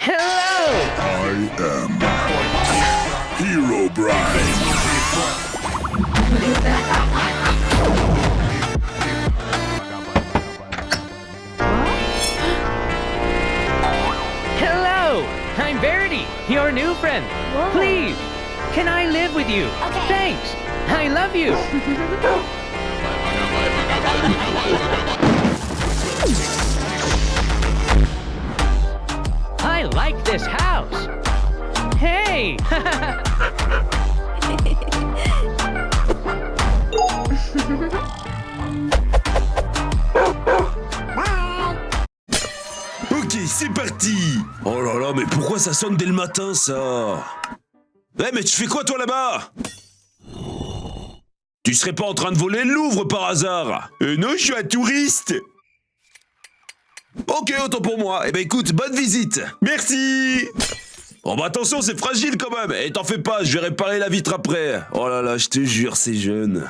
Hello! I am Herobrine. Hello! I'm Verity, your new friend. Whoa. Please, can I live with you? Okay. Thanks. I love you. I like this house. Hey! Ok, c'est parti. Oh là là, mais pourquoi ça sonne dès le matin, ça? Eh, mais tu fais quoi, toi, là-bas? Tu serais pas en train de voler le Louvre, par hasard? Non, je suis un touriste. Ok, autant pour moi. Eh ben, écoute, bonne visite. Merci. Oh, bah attention, c'est fragile, quand même. Et t'en fais pas, je vais réparer la vitre après. Oh là là, je te jure, c'est jeune.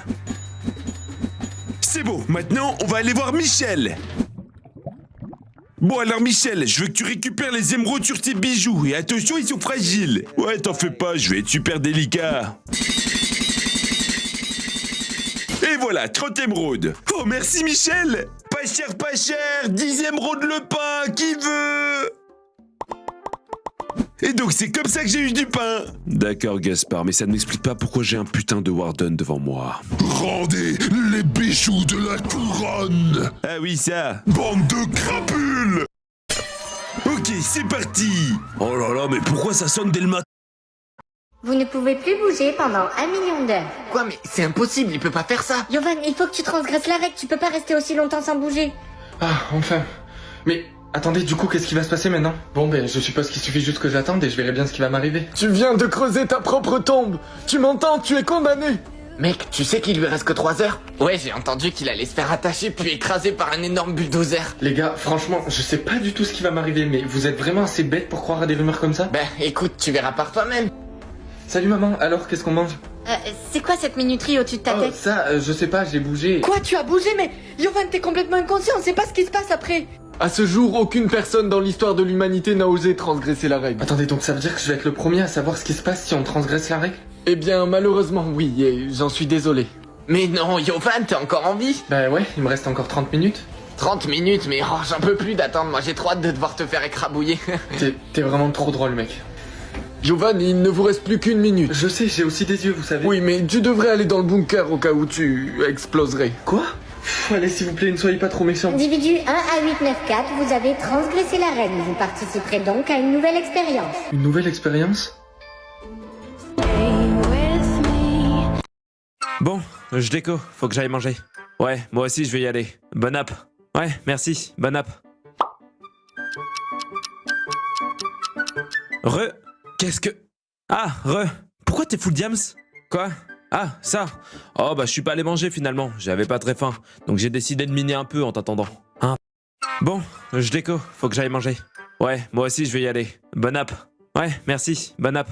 C'est bon, maintenant, on va aller voir Michel. Bon alors Michel, je veux que tu récupères les émeraudes sur tes bijoux et attention ils sont fragiles. Ouais t'en fais pas, je vais être super délicat. Et voilà, 30 émeraudes. Oh merci Michel. Pas cher, 10 émeraudes le pain, qui veut? Et donc c'est comme ça que j'ai eu du pain. D'accord Gaspard, mais ça ne m'explique pas pourquoi j'ai un putain de Warden devant moi. Rendez les bijoux de la couronne. Ah oui ça. Bande de crapules. Ok, c'est parti. Oh là là, mais pourquoi ça sonne dès le matin? Vous ne pouvez plus bouger pendant 1 million d'heures. Quoi, mais c'est impossible, il peut pas faire ça. Yovan, il faut que tu transgresses la règle, tu peux pas rester aussi longtemps sans bouger. Ah, enfin. Mais attendez, du coup, qu'est-ce qui va se passer maintenant? Bon, ben, je suppose qu'il suffit juste que j'attende et je verrai bien ce qui va m'arriver. Tu viens de creuser ta propre tombe. Tu m'entends? Tu es condamné. Mec, tu sais qu'il lui reste que 3 heures? Ouais, j'ai entendu qu'il allait se faire attacher puis écraser par un énorme bulldozer. Les gars, franchement, je sais pas du tout ce qui va m'arriver, mais vous êtes vraiment assez bêtes pour croire à des rumeurs comme ça? Ben, écoute, tu verras par toi-même. Salut maman, alors qu'est-ce qu'on mange? C'est quoi cette minuterie au-dessus de ta Oh, tête? ça, je sais pas, j'ai bougé. Quoi, tu as bougé? Mais Yovan, t'es complètement inconscient, on sait pas ce qui se passe après. À ce jour, aucune personne dans l'histoire de l'humanité n'a osé transgresser la règle. Attendez, donc ça veut dire que je vais être le premier à savoir ce qui se passe si on transgresse la règle? Eh bien, malheureusement, oui, et j'en suis désolé. Mais non, Yovan, t'es encore en vie? Bah ouais, il me reste encore 30 minutes. 30 minutes, mais oh, j'en peux plus d'attendre, moi j'ai trop hâte de devoir te faire écrabouiller. T'es vraiment trop drôle, mec. Yovan, il ne vous reste plus qu'une minute. Je sais, j'ai aussi des yeux, vous savez. Oui, mais tu devrais aller dans le bunker au cas où tu exploserais. Quoi? Allez, s'il vous plaît, ne soyez pas trop méchants. Individu 1 à 894, vous avez transgressé la règle. Vous participerez donc à une nouvelle expérience. Une nouvelle expérience? Bon, je déco, faut que j'aille manger. Ouais, moi aussi je vais y aller. Bonne app. Ouais, merci, bonne app. Qu'est-ce que... Ah, pourquoi t'es full diams? Quoi? Ah, ça. Oh bah je suis pas allé manger finalement, j'avais pas très faim. Donc j'ai décidé de miner un peu en t'attendant. Hein? Bon, je déco, faut que j'aille manger. Ouais, moi aussi je vais y aller. Bonne app. Ouais, merci, bonne app.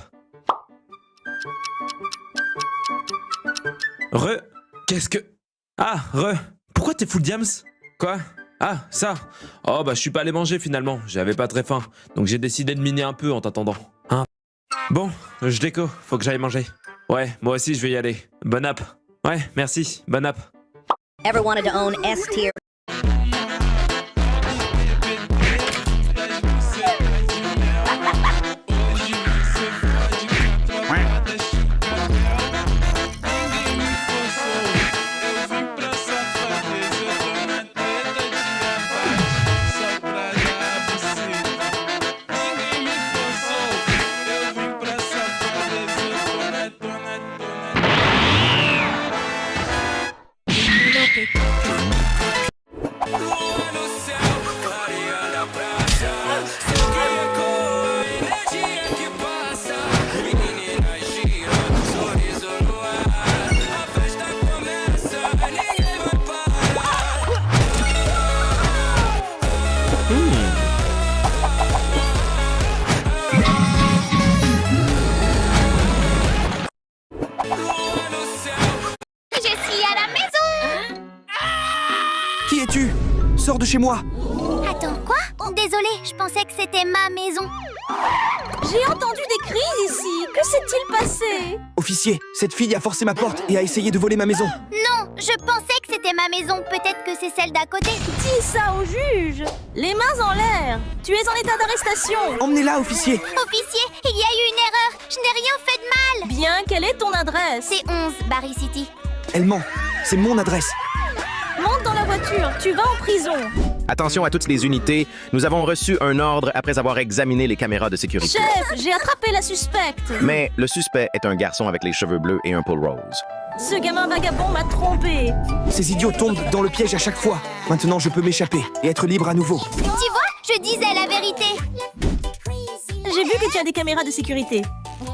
Qu'est-ce que... Ah, pourquoi t'es full diams? Quoi? Ah, ça. Oh bah je suis pas allé manger finalement, j'avais pas très faim. Donc j'ai décidé de miner un peu en t'attendant. Hein? Bon, je déco, faut que j'aille manger. Ouais, moi aussi je vais y aller. Bonne app. Ouais, merci, bonne app. Ever wanted to own S tier? Qui es-tu? Sors de chez moi! Attends, quoi? Désolée, je pensais que c'était ma maison. J'ai entendu des cris ici. Que s'est-il passé? Officier, cette fille a forcé ma porte et a essayé de voler ma maison. Non, je pensais que c'était ma maison. Peut-être que c'est celle d'à côté. Dis ça au juge. Les mains en l'air. Tu es en état d'arrestation. Emmenez-la, officier! Officier, il y a eu une erreur. Je n'ai rien fait de mal. Bien, quelle est ton adresse? C'est 11, Barry City. Elle ment. C'est mon adresse. Monte dans la voiture. Tu vas en prison. Attention à toutes les unités, nous avons reçu un ordre après avoir examiné les caméras de sécurité. Chef, j'ai attrapé la suspecte. Mais le suspect est un garçon avec les cheveux bleus et un pull rose. Ce gamin vagabond m'a trompé. Ces idiots tombent dans le piège à chaque fois. Maintenant, je peux m'échapper et être libre à nouveau. Tu vois, je disais la vérité. J'ai vu que tu as des caméras de sécurité.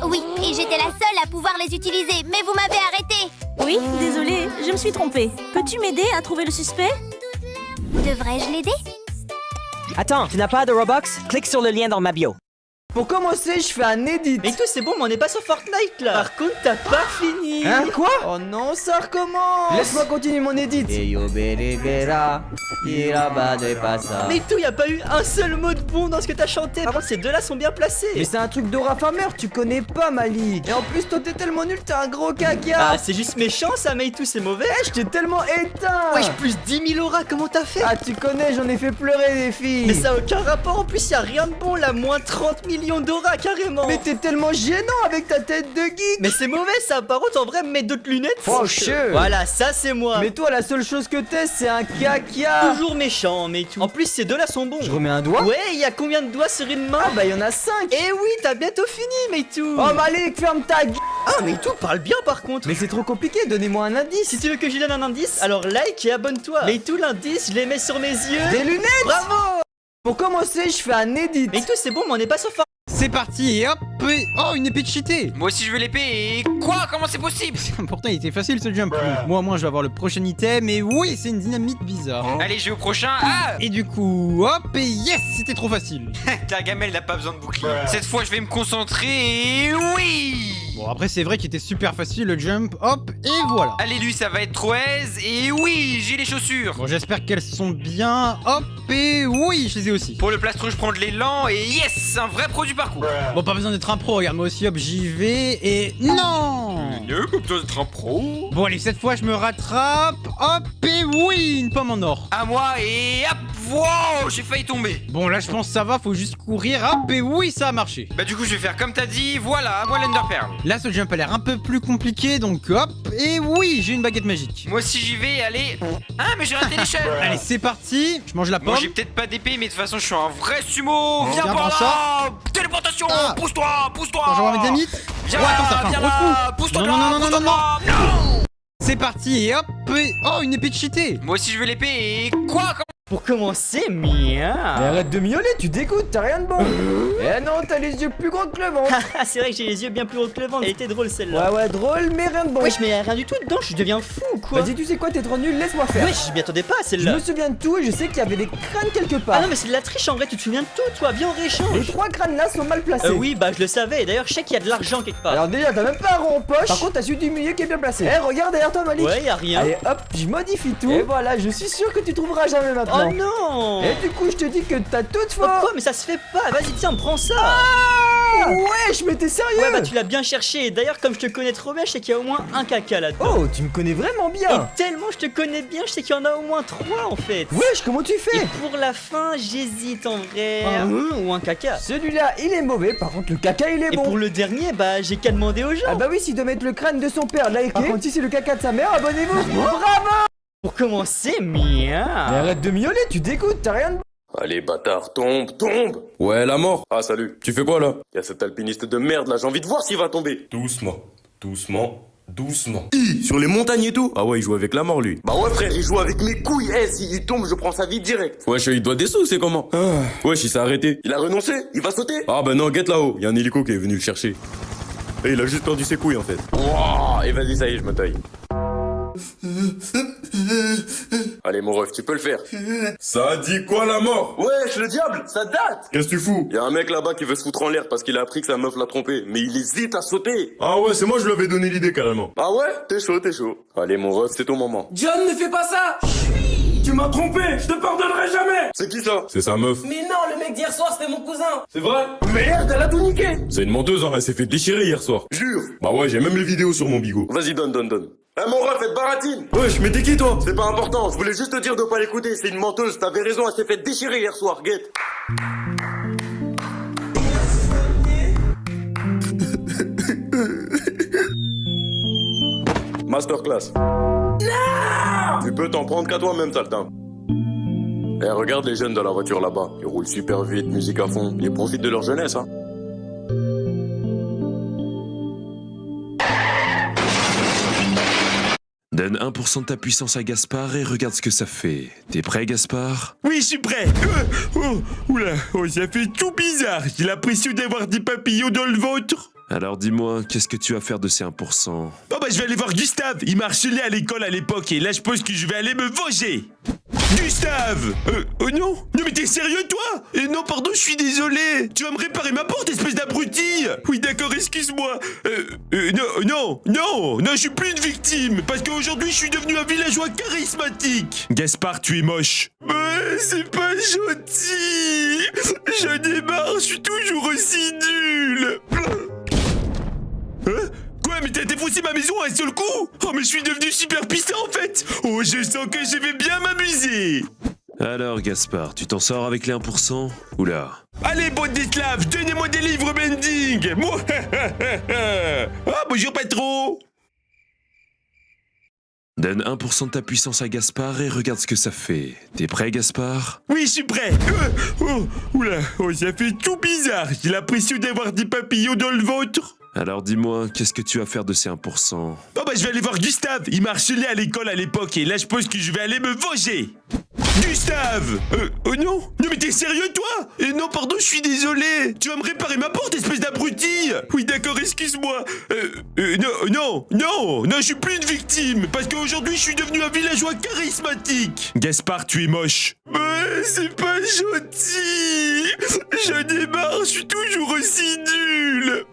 Oui, et j'étais la seule à pouvoir les utiliser, mais vous m'avez arrêtée. Oui, désolée, je me suis trompée. Peux-tu m'aider à trouver le suspect? Devrais-je l'aider? Attends, tu n'as pas de Robux? Clique sur le lien dans ma bio. Pour commencer, je fais un edit. Mais toi, c'est bon, mais on n'est pas sur Fortnite là. Par contre, t'as pas fini. Hein, quoi? Oh non, ça recommence. Laisse-moi continuer mon edit. Mais tout, y a pas eu un seul mot de bon dans ce que t'as chanté. Par contre, ces deux-là sont bien placés. Mais c'est un truc d'Aura Farmer, tu connais pas Malik. Et en plus, toi, t'es tellement nul, t'es un gros caca. Ah, c'est juste méchant, ça, mais tout, c'est mauvais. Je t'ai tellement éteint. Wesh, plus 10 000 auras, comment t'as fait? Ah, tu connais, j'en ai fait pleurer des filles. Mais ça a aucun rapport, en plus, y a rien de bon là, moins 30 millions d'auras carrément. Mais t'es tellement gênant avec ta tête de geek. Mais c'est mauvais ça, par contre, en vrai, mets d'autres lunettes. Franchement. Voilà, ça c'est moi. Mais toi, la seule chose que t'es, c'est un caca. Toujours méchant, mais tout. En plus, ces deux là sont bons. Je remets un doigt. Ouais, y a combien de doigts sur une main? Ah bah y en a 5. Eh oui, t'as bientôt fini, mais tout. Oh Malik, ferme ta gueule. Ah, mais tout parle bien par contre. Mais c'est trop compliqué, donnez-moi un indice. Si tu veux que je lui donne un indice, alors like et abonne-toi. Mais tout, l'indice, je les mets sur mes yeux. Des lunettes. Bravo. Pour commencer, je fais un edit. Mais tout, c'est bon, mais on n'est pas sur C'est parti et hop et... Oh, une épée de cheatée. Moi aussi je veux l'épée et... Quoi? Comment c'est possible? Pourtant il était facile ce jump. Moi au moins je vais avoir le prochain item. Et oui, c'est une dynamite bizarre. Allez, je vais au prochain. Ah! Et du coup, hop et yes, c'était trop facile. Ta gamelle n'a pas besoin de bouclier. Cette fois je vais me concentrer et... Oui! Bon après c'est vrai qu'il était super facile le jump. Hop et voilà. Allez lui, ça va être trop aise. Et oui, j'ai les chaussures. Bon, j'espère qu'elles sont bien. Hop et oui, je les ai aussi. Pour le plastron je prends de l'élan et yes, un vrai pro du parcours. Bon, pas besoin d'être un pro, regarde moi aussi, hop, j'y vais et... Non! Pas besoin d'être un pro. Bon allez, cette fois je me rattrape, hop et oui, une pomme en or. À moi et hop, wow, j'ai failli tomber. Bon là je pense que ça va, faut juste courir, hop et oui, ça a marché. Bah du coup je vais faire comme t'as dit, voilà, à moi l'Enderpearl. Là ce jump a l'air un peu plus compliqué, donc hop et oui, j'ai une baguette magique. Moi aussi j'y vais, allez. Ah mais j'ai raté l'échelle. Allez c'est parti, je mange la pomme. Bon j'ai peut-être pas d'épée, mais de toute façon je suis un vrai sumo. Viens par là. Téléportation, pousse-toi, pousse-toi. Attends, j'envoie mes dynamites. Viens oh, attends, ça fait viens un gros là, trou. Pousse-toi Non. C'est parti et hop et... Oh, une épée de cheatée. Moi aussi je veux l'épée et... Quoi? Pour commencer, mien. Mais arrête de miauler, tu dégoûtes, t'as rien de bon. Eh non, t'as les yeux plus gros que le ventre. C'est vrai que j'ai les yeux bien plus gros que le ventre. Elle était drôle celle-là. Ouais, drôle, mais rien de bon. Wesh, mais rien du tout dedans, je deviens fou ou quoi? Vas-y, tu sais quoi, t'es trop nul, laisse-moi faire. Wesh, je m'y attendais pas à celle-là. Je me souviens de tout et je sais qu'il y avait des crânes quelque part. Ah non, mais c'est de la triche en vrai, tu te souviens de tout, toi, viens on rééchange. Les 3 crânes là sont mal placés. Oui, bah je le savais. D'ailleurs, je sais qu'il y a de l'argent quelque part. Alors déjà, t'as même pas un rond en poche. Par contre, t'as celui du milieu qui est bien placé. Eh, regarde derrière toi, Malik. Ouais, y a rien. Allez, hop, je modifie tout. Et voilà, je suis sûr que tu trouveras jamais maintenant. Oh non. Et du coup, je te dis que t'as toute faux. Quoi? Mais ça se fait pas. Vas-y, tiens, prends ça. Ouais, je m'étais sérieux. Ouais, bah tu l'as bien cherché. D'ailleurs, comme je te connais trop bien, je sais qu'il y a au moins un caca là-dedans. Oh, tu me connais vraiment bien. Et tellement je te connais bien, je sais qu'il y en a au moins 3 en fait. Wesh, comment tu fais? Et pour la fin, j'hésite en vrai. Ou un caca. Celui-là, il est mauvais. Par contre, le caca, il est bon. Et pour le dernier, bah j'ai qu'à demander aux gens. Ah bah oui, s'il doit mettre le crâne de son père, likez. Par contre, si c'est le caca de sa mère, abonnez-vous. Bravo. Pour commencer, mien. Mais arrête de miauler, tu dégoûtes, t'as rien de... Allez bâtard, tombe. Ouais, la mort. Ah salut, tu fais quoi là? Y'a cet alpiniste de merde là, j'ai envie de voir s'il va tomber. Doucement. Sur les montagnes et tout? Ah ouais, il joue avec la mort lui. Bah ouais frère, il joue avec mes couilles. Eh, s'il tombe, je prends sa vie direct. Wesh, il doit des sous, c'est comment? Wesh, il s'est arrêté. Il a renoncé? Il va sauter? Ah bah non, guette là-haut, y'a un hélico qui est venu le chercher. Et il a juste perdu ses couilles en fait. Wouah, et vas-y, ça y est, je me taille. Allez mon ref, tu peux le faire. Ça a dit quoi la mort? Wesh, le diable, ça date. Qu'est-ce que tu fous? Y'a un mec là-bas qui veut se foutre en l'air parce qu'il a appris que sa meuf l'a trompé. Mais il hésite à sauter. Ah ouais, c'est moi je lui avais donné l'idée carrément. Ah ouais? T'es chaud. Allez mon ref, c'est ton moment. John, ne fais pas ça. Tu m'as trompé, je te pardonnerai jamais. C'est qui ça? C'est sa meuf. Mais non, le mec d'hier soir, c'était mon cousin. C'est vrai? Merde, elle a tout niqué. C'est une menteuse, hein, elle s'est fait déchirer hier soir. Jure. Bah ouais, j'ai même les vidéos sur mon bigot. Vas-y, donne. Eh mon ref, faites baratine. Wesh, mais t'es qui toi? C'est pas important, je voulais juste te dire de pas l'écouter, c'est une menteuse, t'avais raison, elle s'est fait déchirer hier soir, guette. Masterclass. Non! Tu peux t'en prendre qu'à toi-même, Saltin. Eh, regarde les jeunes dans la voiture là-bas. Ils roulent super vite, musique à fond. Ils profitent de leur jeunesse, hein. Donne 1% de ta puissance à Gaspard et regarde ce que ça fait. T'es prêt, Gaspard? Oui, je suis prêt. Oula, ça fait tout bizarre. J'ai l'impression d'avoir des papillons dans le ventre. Alors dis-moi, qu'est-ce que tu vas faire de ces 1%? Bon bah je vais aller voir Gustave. Il m'a harcelé à l'école à l'époque et là je pense que je vais aller me venger. Gustave! Oh non! Non mais t'es sérieux toi? Non pardon, je suis désolé! Tu vas me réparer ma porte, espèce d'abruti! Oui d'accord, excuse-moi! Non, je suis plus une victime! Parce qu'aujourd'hui je suis devenu un villageois charismatique! Gaspard, tu es moche! C'est pas gentil! J'en ai marre, je suis toujours aussi nul! Hein? Quoi, mais t'as défoncé ma maison à un seul coup? Oh, mais je suis devenu super puissant en fait! Oh, je sens que je vais bien m'amuser! Alors, Gaspard, tu t'en sors avec les 1%? Oula. Allez, bande d'esclaves, donnez-moi des livres bending! Oh, bonjour patron! Donne 1% de ta puissance à Gaspard et regarde ce que ça fait. T'es prêt, Gaspard? Oui, je suis prêt! Oula, ça fait tout bizarre! J'ai l'impression d'avoir des papillons dans le ventre! Alors dis-moi, qu'est-ce que tu vas faire de ces 1%? Oh bah je vais aller voir Gustave. Il m'a harcelé à l'école à l'époque et là je pense que je vais aller me venger. Gustave! Oh non! Non mais t'es sérieux toi? Non pardon, je suis désolé. Tu vas me réparer ma porte, espèce d'abruti. Oui d'accord, excuse-moi. Non, je suis plus une victime. Parce qu'aujourd'hui je suis devenu un villageois charismatique. Gaspard, tu es moche. C'est pas gentil. J'en ai marre, je suis toujours aussi nul.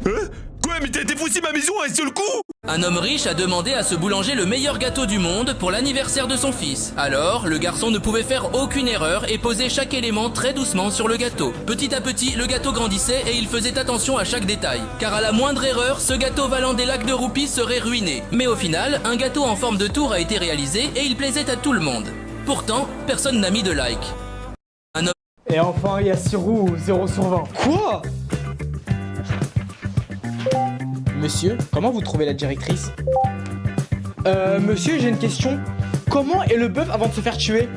Hein? Quoi, mais t'as défoncé ma maison à un seul coup? Un homme riche a demandé à ce boulanger le meilleur gâteau du monde pour l'anniversaire de son fils. Alors, le garçon ne pouvait faire aucune erreur et posait chaque élément très doucement sur le gâteau. Petit à petit, le gâteau grandissait et il faisait attention à chaque détail. Car à la moindre erreur, ce gâteau valant des lacs de roupies serait ruiné. Mais au final, un gâteau en forme de tour a été réalisé et il plaisait à tout le monde. Pourtant, personne n'a mis de like. Un homme... Et enfin, il y a Sirou, 0 sur 20. Quoi? Monsieur, comment vous trouvez la directrice? Monsieur, j'ai une question. Comment est le bœuf avant de se faire tuer?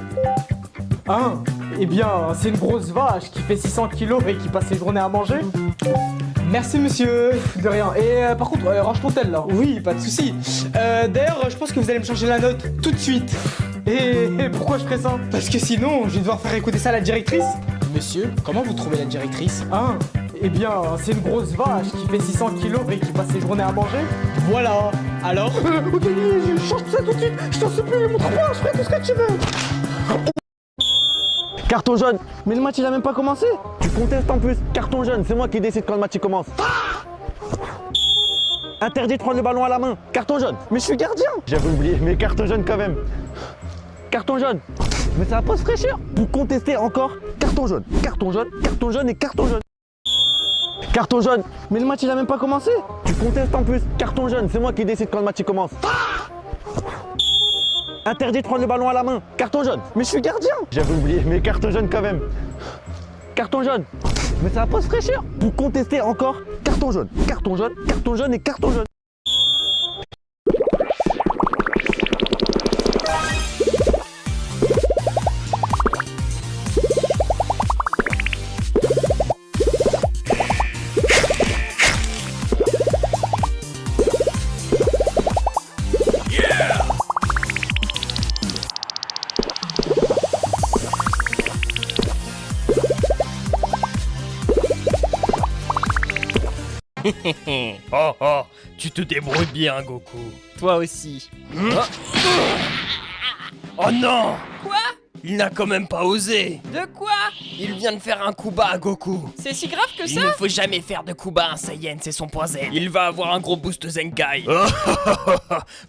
Eh bien, c'est une grosse vache qui fait 600 kilos et qui passe ses journées à manger. Merci monsieur, de rien. Et par contre, range ton tel là. Oui, pas de soucis. D'ailleurs, je pense que vous allez me changer la note tout de suite. Et pourquoi je ferais ça? Parce que sinon, je vais devoir faire écouter ça à la directrice. Monsieur, comment vous trouvez la directrice? Eh bien, c'est une grosse vache qui fait 600 kilos et qui passe ses journées à manger. Voilà. Alors ok, je change tout ça tout de suite. Je t'en supplie, mon trois, je ferai tout ce que tu veux. Carton jaune. Mais le match il a même pas commencé. Tu contestes en plus. Carton jaune, c'est moi qui décide quand le match il commence. Interdit de prendre le ballon à la main. Carton jaune. Mais je suis gardien. J'avais oublié, mais carton jaune quand même. Carton jaune. Mais ça va pas se fraîchir. Vous contestez encore. Carton jaune et carton jaune. Carton jaune. Mais le match il a même pas commencé. Tu contestes en plus. Carton jaune, c'est moi qui décide quand le match il commence. Interdit de prendre le ballon à la main. Carton jaune. Mais je suis gardien. J'avais oublié, mais carton jaune quand même. Carton jaune. Mais ça va pas se fraîchir. Vous contestez encore. Carton jaune et carton jaune. Oh, tu te débrouilles bien, Goku. Toi aussi. Oh non! Quoi? Il n'a quand même pas osé. De quoi? Il vient de faire un coup bas à Goku. C'est si grave que ça? Il ne faut jamais faire de coup bas à un Saiyan, c'est son point Z. Il va avoir un gros boost Zenkai.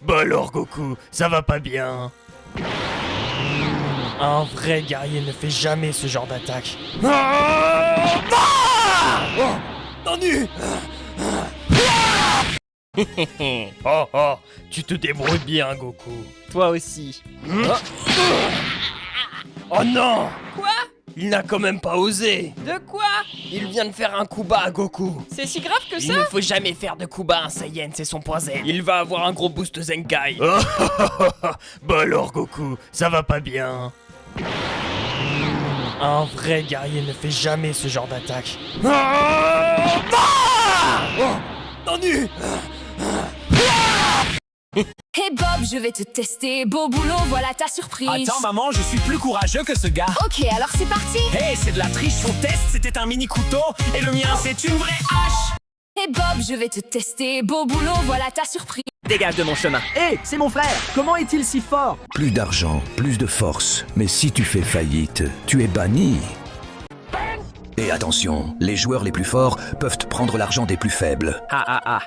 Bah alors Goku, ça va pas bien. Un vrai guerrier ne fait jamais ce genre d'attaque. Tendu. Oh oh, tu te débrouilles bien, Goku. Toi aussi. Oh non! Quoi? Il n'a quand même pas osé. De quoi? Il vient de faire un coup bas à Goku. C'est si grave que ça? Il ne faut jamais faire de coup bas à un Saiyan, c'est son point Z. Il va avoir un gros boost Zenkai. Bah alors Goku, ça va pas bien. Un vrai guerrier ne fait jamais ce genre d'attaque. Tendu. Hey Bob, je vais te tester. Beau boulot, voilà ta surprise. Attends maman, je suis plus courageux que ce gars. Ok, alors c'est parti. Hey, c'est de la triche, son test c'était un mini couteau et le mien c'est une vraie hache. Hey Bob, je vais te tester. Beau boulot, voilà ta surprise. Dégage de mon chemin. Hé, c'est mon frère. Comment est-il si fort? Plus d'argent, plus de force. Mais si tu fais faillite, tu es banni. Et attention, les joueurs les plus forts peuvent prendre l'argent des plus faibles.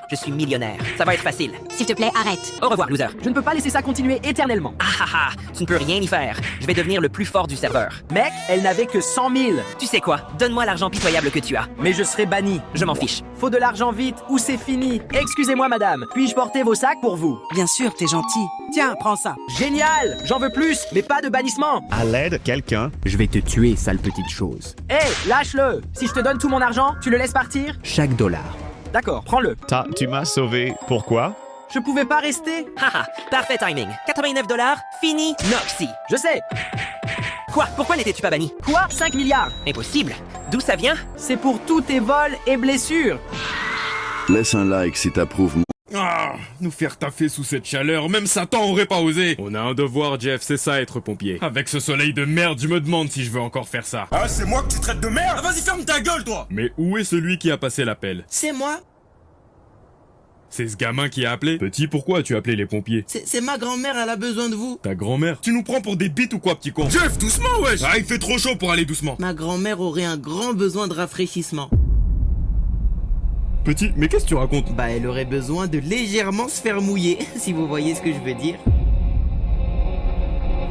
Je suis millionnaire. Ça va être facile. S'il te plaît, arrête. Au revoir, loser. Je ne peux pas laisser ça continuer éternellement. Tu ne peux rien y faire. Je vais devenir le plus fort du serveur. Mec, elle n'avait que 100 000. Tu sais quoi? Donne-moi l'argent pitoyable que tu as. Mais je serai banni. Je m'en fiche. Faut de l'argent vite ou c'est fini. Excusez-moi, madame. Puis-je porter vos sacs pour vous? Bien sûr, t'es gentil. Tiens, prends ça. Génial! J'en veux plus, mais pas de bannissement. À l'aide, quelqu'un. Je vais te tuer, sale petite chose. Hé, lâche-le. Si je te donne tout mon argent, tu le laisses partir? Chaque dollar. D'accord, prends-le. Tu m'as sauvé. Pourquoi? Je pouvais pas rester. Parfait timing. 89 $, fini, Noxy. Je sais. Quoi? Pourquoi n'étais-tu pas banni? Quoi? 5 milliards. Impossible. D'où ça vient? C'est pour tous tes vols et blessures. Laisse un like si t'approuves mon... Nous faire taffer sous cette chaleur, même Satan aurait pas osé. On a un devoir, Jeff, c'est ça être pompier. Avec ce soleil de merde, je me demande si je veux encore faire ça. Ah, c'est moi que tu traites de merde? Vas-y, ferme ta gueule, toi! Mais où est celui qui a passé l'appel? C'est moi. C'est ce gamin qui a appelé? Petit, pourquoi as-tu appelé les pompiers? C'est ma grand-mère, elle a besoin de vous. Ta grand-mère? Tu nous prends pour des bites ou quoi, petit con? Jeff, doucement, wesh! Ah, il fait trop chaud pour aller doucement. Ma grand-mère aurait un grand besoin de rafraîchissement. Petit, mais qu'est-ce que tu racontes? Bah, elle aurait besoin de légèrement se faire mouiller, si vous voyez ce que je veux dire.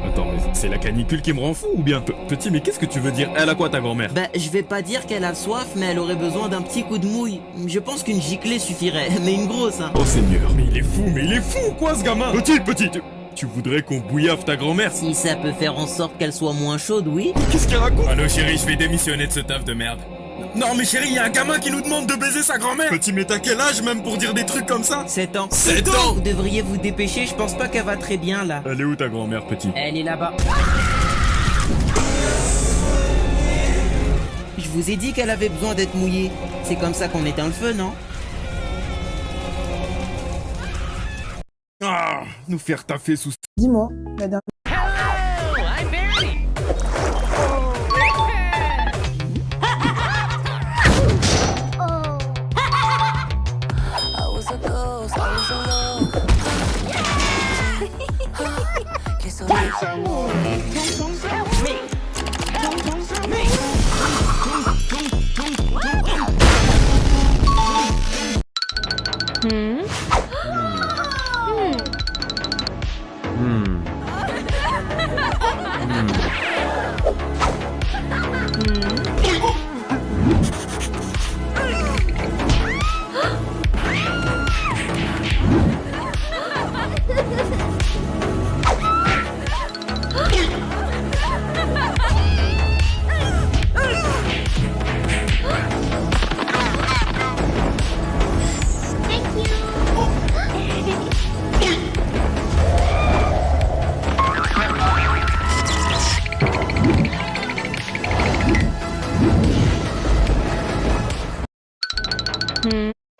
Attends, mais c'est la canicule qui me rend fou ou bien? Petit, mais qu'est-ce que tu veux dire? Elle a quoi, ta grand-mère? Bah, je vais pas dire qu'elle a soif, mais elle aurait besoin d'un petit coup de mouille. Je pense qu'une giclée suffirait, mais une grosse, hein. Oh Seigneur, mais il est fou, quoi, ce gamin? Petit, tu voudrais qu'on bouillave ta grand-mère? Si ça peut faire en sorte qu'elle soit moins chaude, oui. Qu'est-ce qu'elle raconte? Allô, chérie, je vais démissionner de ce taf de merde. Non mais chérie, y a un gamin qui nous demande de baiser sa grand-mère. Petit, mais t'as quel âge même pour dire des trucs comme ça? 7 ans. 7 ans? Vous devriez vous dépêcher, je pense pas qu'elle va très bien là. Elle est où ta grand-mère, petit? Elle est là-bas. Je vous ai dit qu'elle avait besoin d'être mouillée. C'est comme ça qu'on éteint le feu, non? Nous faire taffer sous... Dis-moi, la dernière...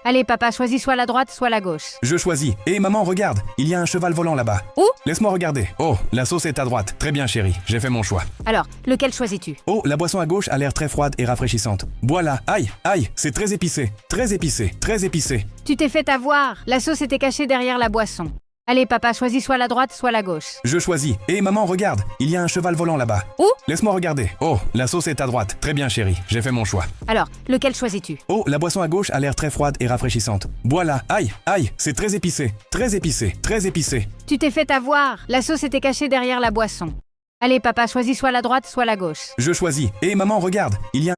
Allez papa, choisis soit la droite, soit la gauche. Je choisis. Et maman, regarde, il y a un cheval volant là-bas. Où? Laisse-moi regarder. Oh, la sauce est à droite. Très bien chérie, j'ai fait mon choix. Alors, lequel choisis-tu? Oh, la boisson à gauche a l'air très froide et rafraîchissante. Bois-la. Aïe, aïe, c'est très épicé. Très épicé, très épicé. Tu t'es fait avoir. La sauce était cachée derrière la boisson. Allez papa, choisis soit la droite, soit la gauche. Je choisis. Et maman, regarde, il y a un cheval volant là-bas. Où? Laisse-moi regarder. Oh, la sauce est à droite. Très bien chérie, j'ai fait mon choix. Alors, lequel choisis-tu? Oh, la boisson à gauche a l'air très froide et rafraîchissante. Bois-la. Aïe, aïe, c'est très épicé. Très épicé, très épicé. Tu t'es fait avoir. La sauce était cachée derrière la boisson. Allez, papa, choisis soit la droite, soit la gauche. Je choisis. Et maman, regarde, il y a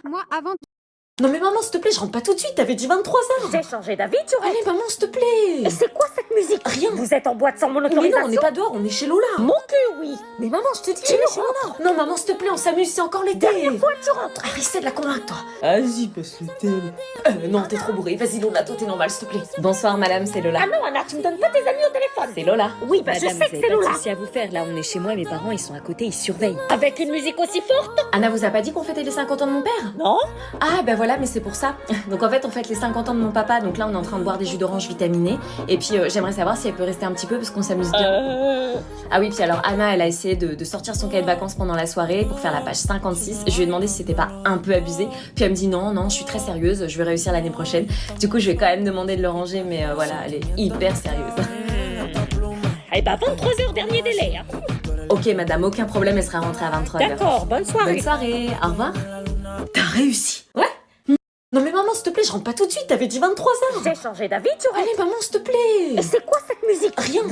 Moi, avant... Non mais maman, s'il te plaît, je rentre pas tout de suite, t'avais dit 23h. J'ai changé d'avis, tu Allez maman, s'il te plaît. Et c'est quoi cette musique? Rien. Vous êtes en boîte sans mon Mais autorisation? non, on n'est pas dehors, on est chez Lola. Mon cul, oui. Mais maman, je te dis, on est chez Lola. Non maman, s'il te plaît, on s'amuse, c'est encore l'été. Dernière fois, tu rentres. Essaie de la convaincre, toi. Vas-y, passe le thème. Non, t'es trop bourré. Vas-y Lola, toi t'es normal, s'il te plaît. Bonsoir madame, c'est Lola. Ah non, Anna, tu me donnes pas tes amis au téléphone. C'est Lola. Oui, bah je sais que c'est Lola. à vous faire, là on est chez moi, mes parents ils sont à côté, ils surveillent. Avec une musique aussi forte? Anna vous a pas dit qu'on fêtait les 50 ans de mon père? Non. Ah bah voilà, mais c'est pour ça. Donc en fait on fête les 50 ans de mon papa, donc là on est en train de boire des jus d'orange vitaminés. Et puis j'aimerais savoir si elle peut rester un petit peu parce qu'on s'amuse bien. Ah oui, puis alors Anna elle a essayé de sortir son cahier de vacances pendant la soirée pour faire la page 56. Je lui ai demandé si c'était pas un peu abusé. Puis elle me dit non, je suis très sérieuse, je vais réussir l'année prochaine. Du coup je vais quand même demander de le ranger, mais voilà, elle est hyper sérieuse. Eh bah 23h, dernier délai. Hein. Ok madame, aucun problème, elle sera rentrée à 23h. D'accord, bonne soirée. Bonne soirée, au revoir. T'as réussi. Ouais. Non mais maman, s'il te plaît, je rentre pas tout de suite, t'avais dit 23h. J'ai changé d'avis, tu rentres. Allez maman, s'il te plaît. Et c'est quoi cette musique? Rien.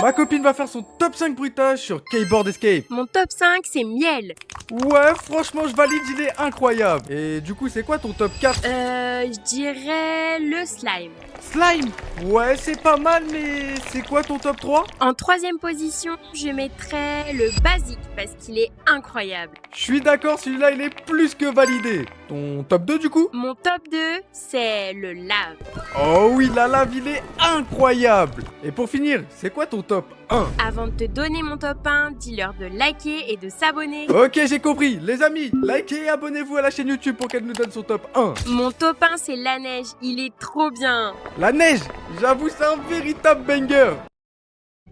Ma copine va faire son top 5 bruitage sur Keyboard Escape. Mon top 5, c'est miel. Ouais, franchement, je valide, il est incroyable. Et du coup, c'est quoi ton top 4? Je dirais le slime. Slime? Ouais, c'est pas mal, mais c'est quoi ton top 3? En 3e position, je mettrais le basique parce qu'il est incroyable. Je suis d'accord, celui-là, il est plus que validé. Ton top 2 du coup? Mon top 2, c'est le lave. Oh oui, la lave, il est incroyable. Et pour finir, c'est quoi ton top 1? Avant de te donner mon top 1, dis-leur de liker et de s'abonner. Ok, j'ai compris. Les amis, likez et abonnez-vous à la chaîne YouTube pour qu'elle nous donne son top 1. Mon top 1, c'est la neige. Il est trop bien. La neige, j'avoue, c'est un véritable banger.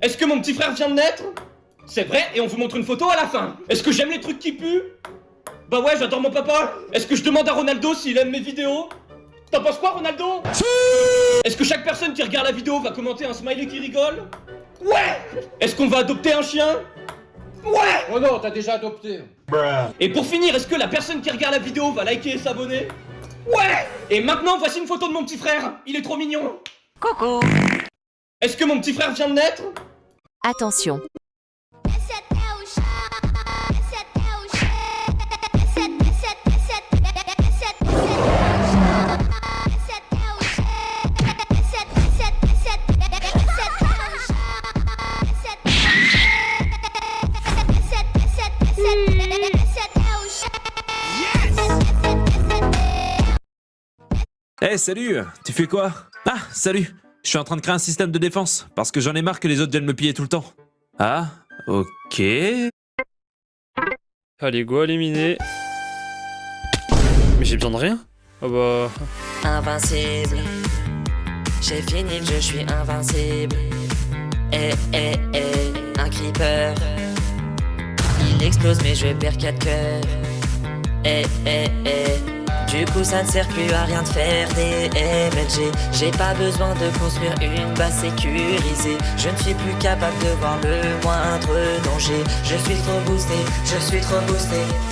Est-ce que mon petit frère vient de naître? C'est vrai, et on vous montre une photo à la fin. Est-ce que j'aime les trucs qui puent? Bah ouais, j'adore mon papa. Est-ce que je demande à Ronaldo s'il aime mes vidéos? T'en penses quoi, Ronaldo? Est-ce que chaque personne qui regarde la vidéo va commenter un smiley qui rigole? Ouais. Est-ce qu'on va adopter un chien? Ouais. Oh non, t'as déjà adopté. Et pour finir, est-ce que la personne qui regarde la vidéo va liker et s'abonner? Ouais. Et maintenant, voici une photo de mon petit frère. Il est trop mignon. Coucou. Est-ce que mon petit frère vient de naître? Attention. Eh, salut! Tu fais quoi? Ah, salut! Je suis en train de créer un système de défense, parce que j'en ai marre que les autres viennent me piller tout le temps. Ah, ok... Allez, go, éliminé. Mais j'ai besoin de rien? Oh bah... Invincible. J'ai fini le jeu, je suis invincible. Un creeper. Il explose mais je perds 4 cœurs. Du coup ça ne sert plus à rien de faire des MLG. J'ai pas besoin de construire une base sécurisée. Je ne suis plus capable de voir le moindre danger. Je suis trop boosté,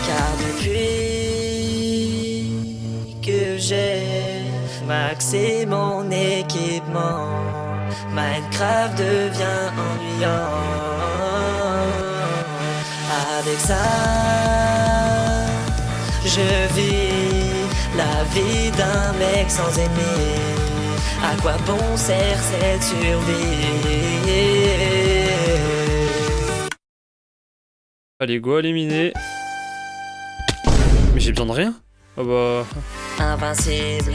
car depuis que j'ai maxé mon équipement, Minecraft devient ennuyant. Avec ça, je vis la vie d'un mec sans aimer. À quoi bon sert cette survie? Allez, go, éliminé. Mais j'ai besoin de rien? Oh bah... Invincible.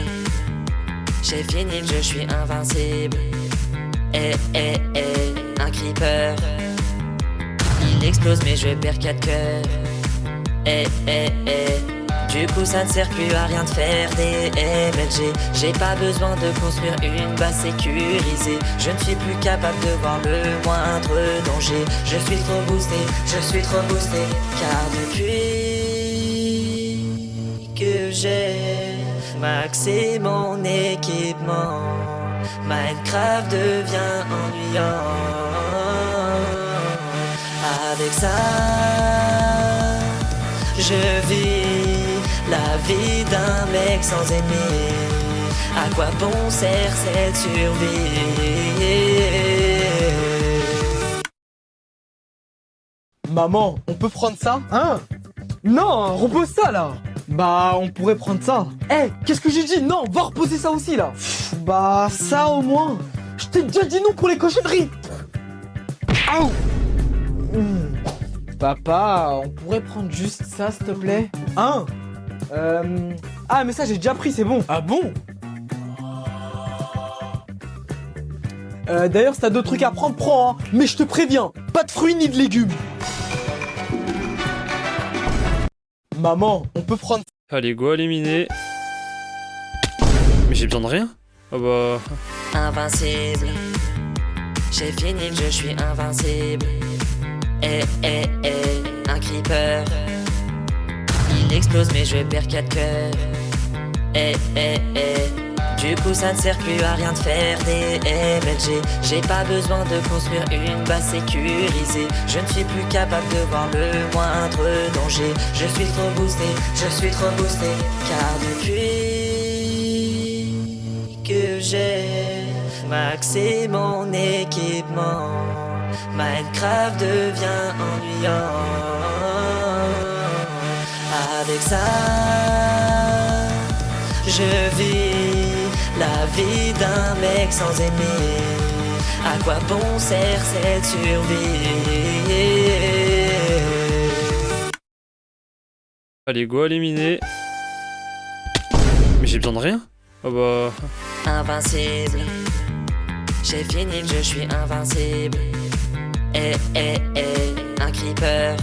J'ai fini le jeu, je suis invincible. Un creeper. Il explose mais je perds 4 cœurs. Du coup ça ne sert plus à rien de faire des MLG. J'ai pas besoin de construire une base sécurisée. Je ne suis plus capable de voir le moindre danger. Je suis trop boosté, car depuis que j'ai maxé mon équipement, Minecraft devient ennuyant. Avec ça, je vis la vie d'un mec sans aimer. À quoi bon sert cette survie? Maman, on peut prendre ça? Hein? Non, repose ça là. Bah, on pourrait prendre ça. Eh, qu'est-ce que j'ai dit? Non, va reposer ça aussi là. Bah, ça au moins. Je t'ai déjà dit non pour les cochonneries. Aouh. Papa, on pourrait prendre juste ça, s'il te plaît? Hein? Ah, mais ça, j'ai déjà pris, c'est bon. Ah bon? D'ailleurs, si t'as d'autres trucs à prendre, prends, hein. Mais je te préviens, pas de fruits ni de légumes. Maman, on peut prendre... Allez, go éliminé. Mais j'ai besoin de rien. Ah bah... Invincible. J'ai fini le jeu, je suis invincible. Un creeper. Il explose mais je perds 4 cœurs. Du coup ça ne sert plus à rien de faire des MLG. J'ai pas besoin de construire une base sécurisée. Je ne suis plus capable de voir le moindre danger. Je suis trop boosté, car depuis que j'ai maxé mon équipement, Minecraft devient ennuyant. Avec ça, je vis la vie d'un mec sans ennemis. À quoi bon sert cette survie? Allez, go éliminé. Mais j'ai besoin de rien. Ah bah... Invincible. J'ai fini le jeu, je suis invincible. Un creeper.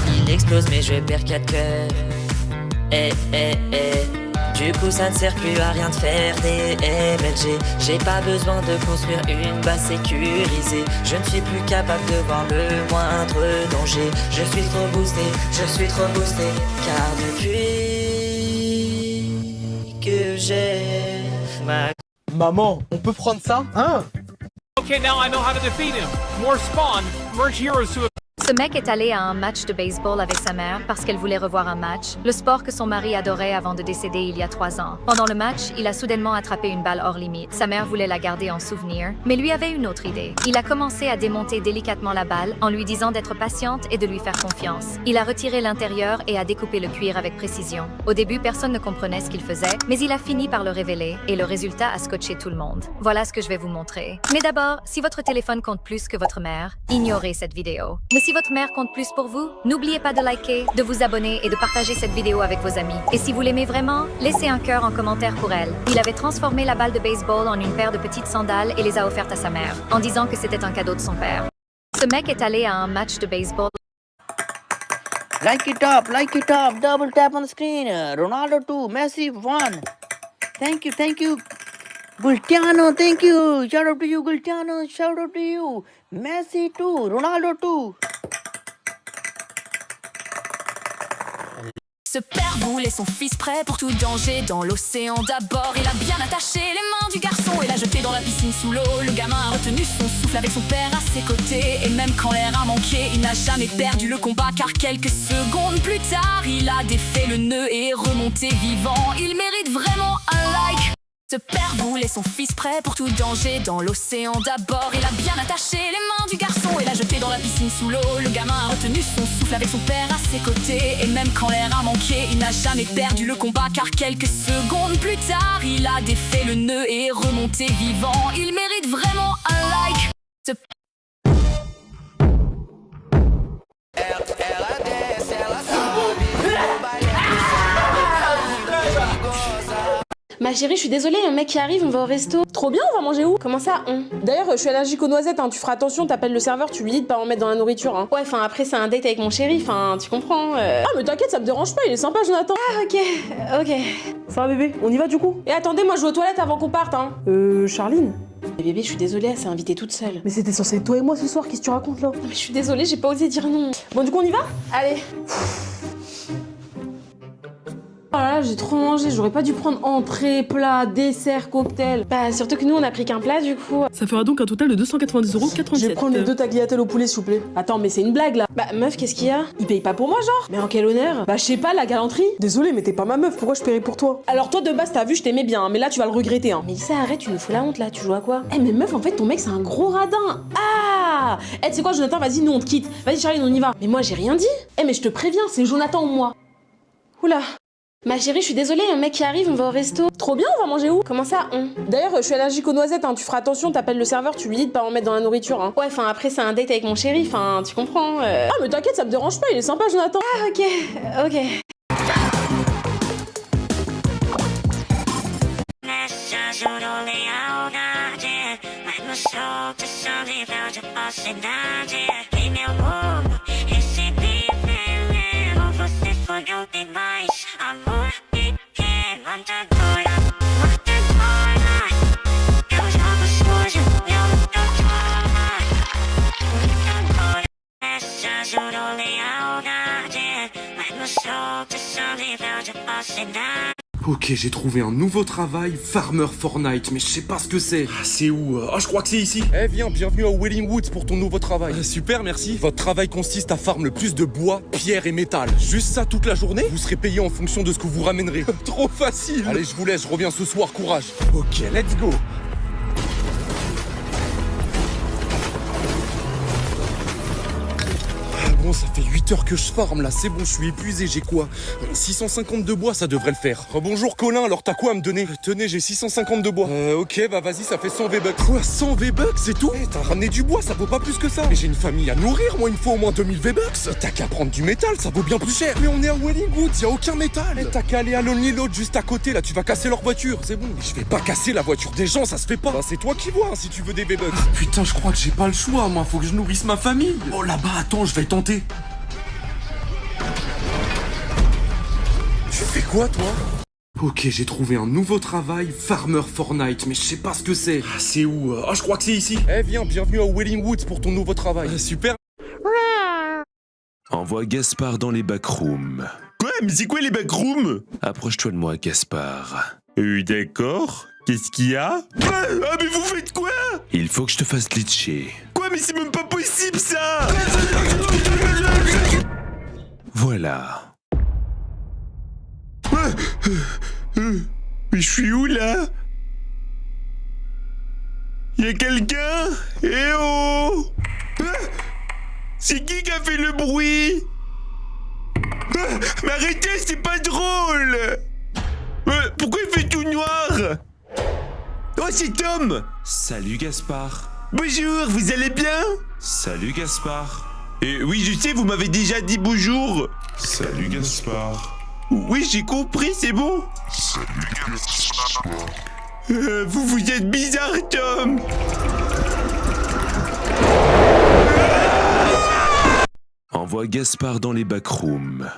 Il explose mais je perds 4 cœurs. Du coup ça ne sert plus à rien de faire des MLG. J'ai pas besoin de construire une base sécurisée. Je ne suis plus capable de voir le moindre danger. Je suis trop boosté, car depuis que j'ai Maman, on peut prendre ça? Hein? Okay, now I know how to defeat him. More spawn, merge heroes to... Ce mec est allé à un match de baseball avec sa mère parce qu'elle voulait revoir un match, le sport que son mari adorait avant de décéder il y a 3 ans. Pendant le match, il a soudainement attrapé une balle hors limite. Sa mère voulait la garder en souvenir, mais lui avait une autre idée. Il a commencé à démonter délicatement la balle en lui disant d'être patiente et de lui faire confiance. Il a retiré l'intérieur et a découpé le cuir avec précision. Au début, personne ne comprenait ce qu'il faisait, mais il a fini par le révéler et le résultat a scotché tout le monde. Voilà ce que je vais vous montrer. Mais d'abord, si votre téléphone compte plus que votre mère, ignorez cette vidéo. Mais si votre mère compte plus pour vous, n'oubliez pas de liker, de vous abonner et de partager cette vidéo avec vos amis. Et si vous l'aimez vraiment, laissez un cœur en commentaire pour elle. Il avait transformé la balle de baseball en une paire de petites sandales et les a offertes à sa mère, en disant que c'était un cadeau de son père. Ce mec est allé à un match de baseball. Like it up, double tap on the screen. Ronaldo 2, Messi 1. Thank you. Gultiano, thank you. Shout out to you, Gultiano. Shout out to you. Messi 2, Ronaldo 2. Ce père voulait son fils prêt pour tout danger. Dans l'océan d'abord, il a bien attaché les mains du garçon et l'a jeté dans la piscine sous l'eau. Le gamin a retenu son souffle avec son père à ses côtés. Et même quand l'air a manqué, il n'a jamais perdu le combat. Car quelques secondes plus tard, il a défait le nœud et est remonté vivant. Il mérite vraiment un like. Ce père voulait son fils prêt pour tout danger. Dans l'océan d'abord, il a bien attaché les mains du garçon et l'a jeté dans la piscine sous l'eau. Le gamin a retenu son souffle avec son père à ses côtés. Et même quand l'air a manqué, il n'a jamais perdu le combat. Car quelques secondes plus tard, il a défait le nœud et est remonté vivant. Il mérite vraiment un like. Ce... Ma chérie, je suis désolée, un mec qui arrive, on va au resto. Trop bien, on va manger où? Comment ça, on? D'ailleurs, je suis allergique aux noisettes, hein. Tu feras attention, t'appelles le serveur, tu lui dis de pas en mettre dans la nourriture, hein. Ouais, enfin après, c'est un date avec mon chéri, enfin, tu comprends. Ah, mais t'inquiète, ça me dérange pas, il est sympa, Jonathan. Ah, ok. Ça va, bébé, on y va du coup? Et attendez, moi je vais aux toilettes avant qu'on parte, hein. Charline? Mais bébé, je suis désolée, elle s'est invitée toute seule. Mais c'était censé être toi et moi ce soir, qu'est-ce que tu racontes là? Non, mais je suis désolée, j'ai pas osé dire non. Bon, du coup, on y va? Allez. Oh là là, j'ai trop mangé, j'aurais pas dû prendre entrée, plat, dessert, cocktail. Bah surtout que nous on a pris qu'un plat du coup. Ça fera donc un total de 290,87 €. Je vais prendre les 2 tagliatelles au poulet s'il vous plaît. Attends mais c'est une blague là. Bah meuf qu'est-ce qu'il y a? Il paye pas pour moi genre? Mais en quel honneur? Bah je sais pas, la galanterie. Désolé mais t'es pas ma meuf, pourquoi je paierais pour toi? Alors toi de base t'as vu je t'aimais bien, mais là tu vas le regretter hein. Mais ça arrête, tu nous fous la honte là, tu joues à quoi? Eh mais meuf en fait ton mec c'est un gros radin. Ah Eh, tu sais quoi, Jonathan, vas-y, nous on te quitte. Vas-y, Charline, on y va. Mais moi, j'ai rien dit. Eh, mais je te préviens, c'est Jonathan ou moi. Oula. Ma chérie, je suis désolée, un mec qui arrive, on va au resto. Trop bien, on va manger où? Comment ça, on? D'ailleurs, je suis allergique aux noisettes, hein. Tu feras attention, t'appelles le serveur, tu lui dis de pas en mettre dans la nourriture, hein. Ouais, enfin, après, c'est un date avec mon chéri, enfin, tu comprends. Ah, mais t'inquiète, ça me dérange pas, il est sympa, Jonathan. Ah, ok. Ok, j'ai trouvé un nouveau travail, Farmer Fortnite, mais je sais pas ce que c'est. C'est où? Ah, je crois que c'est ici. Eh, viens, bienvenue à Wailing Woods pour ton nouveau travail. Super, merci. Votre travail consiste à farm le plus de bois, pierre et métal. Juste ça toute la journée? Vous serez payé en fonction de ce que vous ramènerez. Trop facile. Allez, je vous laisse, je reviens ce soir, courage. Ok, let's go. Bon, ça fait 8 heures que je farme là, c'est bon, je suis épuisé, j'ai quoi? 650 de bois, ça devrait le faire. Bonjour Colin, alors t'as quoi à me donner? Tenez, j'ai 650 de bois. Ok, bah vas-y, ça fait 100 V-Bucks. Quoi, 100 V-Bucks, c'est tout? T'as ramené du bois, ça vaut pas plus que ça. Mais j'ai une famille à nourrir, moi il me faut au moins 2000 V-Bucks. T'as qu'à prendre du métal, ça vaut bien plus cher. Mais on est à Wailing Woods, y'a aucun métal. T'as qu'à aller à Lonely Lodge juste à côté, là tu vas casser leur voiture, c'est bon. Mais je vais pas casser la voiture des gens, ça se fait pas. Bah c'est toi qui vois, hein, si tu veux des V-Bucks. Putain, je crois que j'ai pas le choix, moi, faut que je nourrisse ma famille. Oh là-bas, attends, je vais tenter. Tu fais quoi, toi? Ok, j'ai trouvé un nouveau travail, Farmer Fortnite, mais je sais pas ce que c'est. C'est où? Ah, je crois que c'est ici. Eh, viens, bienvenue à Wailing Woods pour ton nouveau travail. Super. Envoie Gaspard dans les backrooms. Quoi? Mais c'est quoi les backrooms? Approche-toi de moi, Gaspard. D'accord. Qu'est-ce qu'il y a? Ah, mais vous faites quoi? Il faut que je te fasse glitcher. Quoi? Mais c'est même pas possible, ça! Voilà. Mais je suis où là? Y'a quelqu'un? Eh oh! C'est qui a fait le bruit? Mais arrêtez, c'est pas drôle! Pourquoi il fait tout noir? Oh, c'est Tom! Salut Gaspard. Bonjour, vous allez bien? Salut Gaspard. Oui, je sais, vous m'avez déjà dit bonjour. Salut Gaspard. Oui, j'ai compris, c'est bon. Salut Gaspard. Vous êtes bizarre, Tom. Envoie Gaspard dans les backrooms.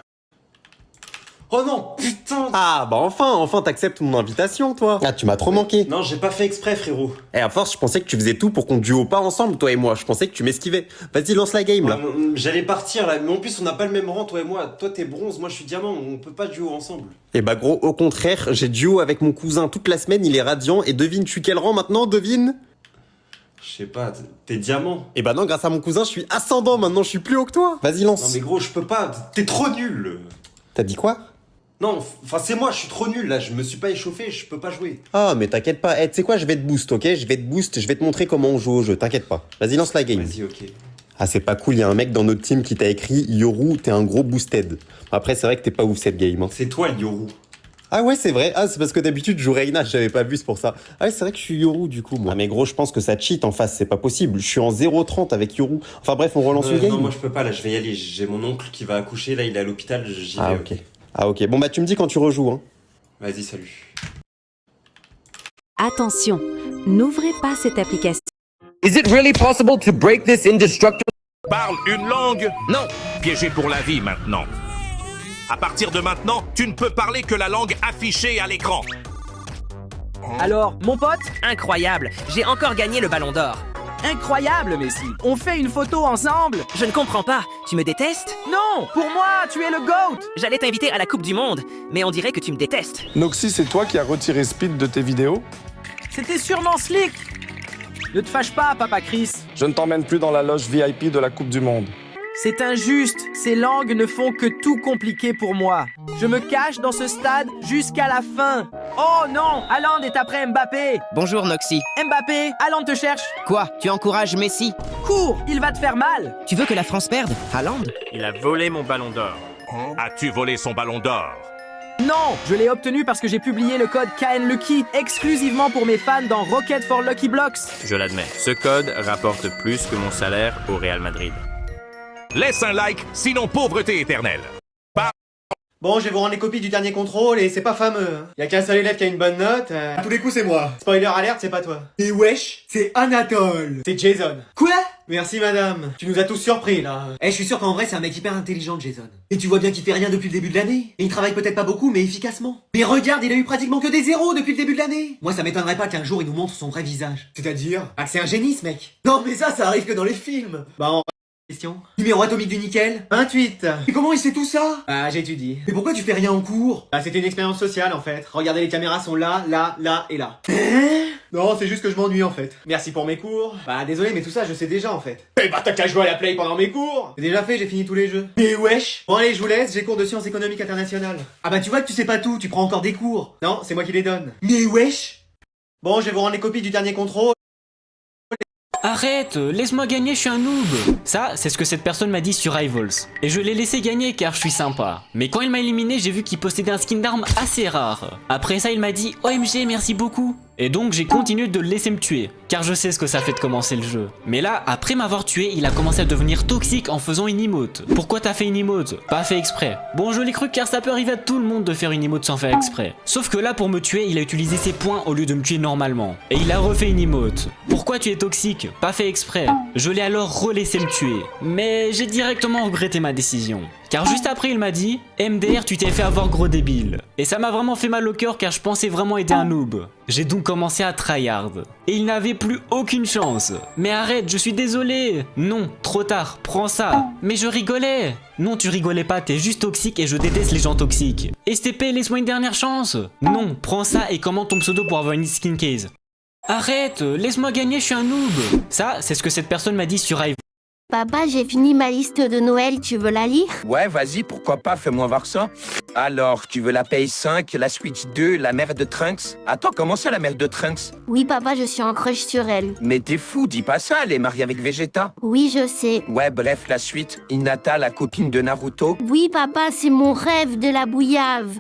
Oh non, putain! Ah, bah enfin t'acceptes mon invitation, toi! Ah, tu m'as trop manqué! Non, j'ai pas fait exprès, frérot. Eh, à force, je pensais que tu faisais tout pour qu'on duo pas ensemble, toi et moi. Je pensais que tu m'esquivais. Vas-y, lance la game, là. J'allais partir, là, mais en plus, on n'a pas le même rang, toi et moi. Toi, t'es bronze, moi, je suis diamant. On peut pas duo ensemble. Eh bah, gros, au contraire, j'ai duo avec mon cousin toute la semaine, il est radiant. Et devine, je suis quel rang maintenant, devine? Je sais pas, t'es diamant. Eh bah non, grâce à mon cousin, je suis ascendant, maintenant je suis plus haut que toi. Vas-y, lance. Non, mais gros, je peux pas. T'es trop nul. T'as dit quoi? Non, enfin c'est moi, je suis trop nul là, je me suis pas échauffé, je peux pas jouer. Ah, mais t'inquiète pas, tu sais quoi, je vais te boost, ok? Je vais te boost, je vais te montrer comment on joue au jeu, t'inquiète pas. Vas-y, lance la game. Vas-y, ok. Ah, c'est pas cool, y a un mec dans notre team qui t'a écrit Yoru, t'es un gros boosted. Après, c'est vrai que t'es pas ouf cette game. Hein. C'est toi le Yoru. Ah ouais, c'est vrai. Ah, c'est parce que d'habitude, je joue Reina, j'avais pas vu, c'est pour ça. Ah ouais, c'est vrai que je suis Yoru du coup, moi. Ah, mais gros, je pense que ça cheat en face, c'est pas possible. Je suis en 0,30 avec Yoru. Enfin bref, on relance une game. Non, moi je peux pas, là, je vais y aller. J'ai mon oncle qui va accoucher, là, il est à l'hôpital, j'y vais. Ah, ok. Ah ok, bon bah tu me dis quand tu rejoues, hein. Vas-y, salut. Attention, n'ouvrez pas cette application. Is it really possible to break this indestructible? Parle une langue? Non. Piégé pour la vie maintenant. À partir de maintenant, tu ne peux parler que la langue affichée à l'écran. Alors, mon pote? Incroyable, j'ai encore gagné le ballon d'or. Incroyable, Messi. On fait une photo ensemble. Je ne comprends pas. Tu me détestes? Non, pour moi, tu es le GOAT. J'allais t'inviter à la Coupe du Monde, mais on dirait que tu me détestes. Noxy, c'est toi qui as retiré Speed de tes vidéos? C'était sûrement Slick. Ne te fâche pas, Papa Chris. Je ne t'emmène plus dans la loge VIP de la Coupe du Monde. C'est injuste. Ces langues ne font que tout compliquer pour moi. Je me cache dans ce stade jusqu'à la fin. Oh non, Haaland est après Mbappé. Bonjour Noxy. Mbappé, Haaland te cherche. Quoi? Tu encourages Messi? Cours, il va te faire mal. Tu veux que la France perde? Haaland? Il a volé mon ballon d'or. As-tu volé son ballon d'or? Non, je l'ai obtenu parce que j'ai publié le code KNLucky exclusivement pour mes fans dans Rocket for Lucky Blocks. Je l'admets, ce code rapporte plus que mon salaire au Real Madrid. Laisse un like, sinon pauvreté éternelle. Bon, je vais vous rendre les copies du dernier contrôle et c'est pas fameux. Y a qu'un seul élève qui a une bonne note. À tous les coups, c'est moi. Spoiler alerte, c'est pas toi. Et wesh, c'est Anatole. C'est Jason. Quoi? Merci madame. Tu nous as tous surpris là. Eh, je suis sûr qu'en vrai, c'est un mec hyper intelligent, Jason. Et tu vois bien qu'il fait rien depuis le début de l'année. Et il travaille peut-être pas beaucoup, mais efficacement. Mais regarde, il a eu pratiquement que des zéros depuis le début de l'année. Moi, ça m'étonnerait pas qu'un jour il nous montre son vrai visage. C'est-à-dire? Ah, c'est un génie ce mec. Non, mais ça arrive que dans les films. Bah, Question. Numéro atomique du nickel? 28. Et comment il sait tout ça? Ah, j'étudie. Mais pourquoi tu fais rien en cours? Bah, c'était une expérience sociale en fait. Regardez, les caméras sont là, là, là et là. Non, c'est juste que je m'ennuie en fait. Merci pour mes cours. Bah, désolé, mais tout ça, je sais déjà en fait. Eh bah, t'as qu'à jouer à la play pendant mes cours. C'est déjà fait, j'ai fini tous les jeux. Mais wesh. Bon, allez, je vous laisse, j'ai cours de sciences économiques internationales. Ah bah, tu vois que tu sais pas tout, tu prends encore des cours. Non, c'est moi qui les donne. Mais wesh. Bon, je vais vous rendre les copies du dernier contrôle. Arrête, laisse-moi gagner, je suis un noob. Ça, c'est ce que cette personne m'a dit sur Rivals. Et je l'ai laissé gagner car je suis sympa. Mais quand il m'a éliminé, j'ai vu qu'il possédait un skin d'arme assez rare. Après ça, il m'a dit OMG, merci beaucoup. Et donc j'ai continué de le laisser me tuer, car je sais ce que ça fait de commencer le jeu. Mais là, après m'avoir tué, il a commencé à devenir toxique en faisant une emote. Pourquoi t'as fait une emote? Pas fait exprès. Bon, je l'ai cru car ça peut arriver à tout le monde de faire une emote sans faire exprès. Sauf que là, pour me tuer, il a utilisé ses points au lieu de me tuer normalement. Et il a refait une emote. Pourquoi tu es toxique? Pas fait exprès. Je l'ai alors relaissé me tuer. Mais j'ai directement regretté ma décision. Car juste après il m'a dit MDR tu t'es fait avoir gros débile. Et ça m'a vraiment fait mal au cœur car je pensais vraiment aider un noob. J'ai donc commencé à tryhard. Et il n'avait plus aucune chance. Mais arrête, je suis désolé. Non, trop tard, prends ça. Mais je rigolais. Non, tu rigolais pas, t'es juste toxique et je déteste les gens toxiques. STP, laisse-moi une dernière chance. Non, prends ça et commente ton pseudo pour avoir une skin case. Arrête, laisse-moi gagner, je suis un noob. Ça, c'est ce que cette personne m'a dit sur Hive. Papa, j'ai fini ma liste de Noël, tu veux la lire? Ouais, vas-y, pourquoi pas, fais-moi voir ça. Alors, tu veux la PS5, la Switch 2, la mère de Trunks? Attends, comment ça, la mère de Trunks? Oui, papa, je suis en crush sur elle. Mais t'es fou, dis pas ça, elle est mariée avec Vegeta. Oui, je sais. Ouais, bref, la suite. Hinata, la copine de Naruto. Oui, papa, c'est mon rêve de la bouillave.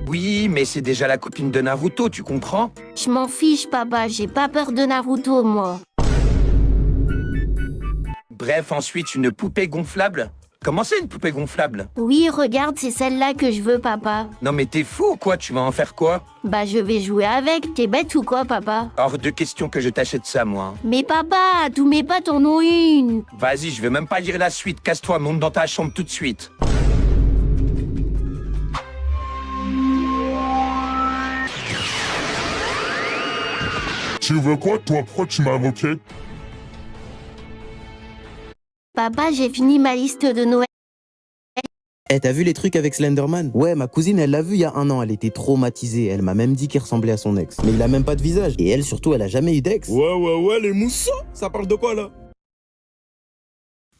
Oui, mais c'est déjà la copine de Naruto, tu comprends? Je m'en fiche, papa, j'ai pas peur de Naruto, moi. Bref, ensuite, une poupée gonflable. Comment c'est une poupée gonflable? Oui, regarde, c'est celle-là que je veux, papa. Non mais t'es fou ou quoi? Tu vas en faire quoi? Bah, je vais jouer avec. T'es bête ou quoi, papa? Hors de question que je t'achète ça, moi. Mais papa, tous mes potes en ont une. Vas-y, je vais même pas lire la suite. Casse-toi, monte dans ta chambre tout de suite. Tu veux quoi, toi? Pourquoi tu m'as invoqué? Papa, j'ai fini ma liste de Noël. Eh, t'as vu les trucs avec Slenderman? Ouais, ma cousine, elle l'a vu il y a 1 an, elle était traumatisée. Elle m'a même dit qu'il ressemblait à son ex. Mais il a même pas de visage. Et elle, surtout, elle a jamais eu d'ex. Ouais, les moussons. Ça parle de quoi, là?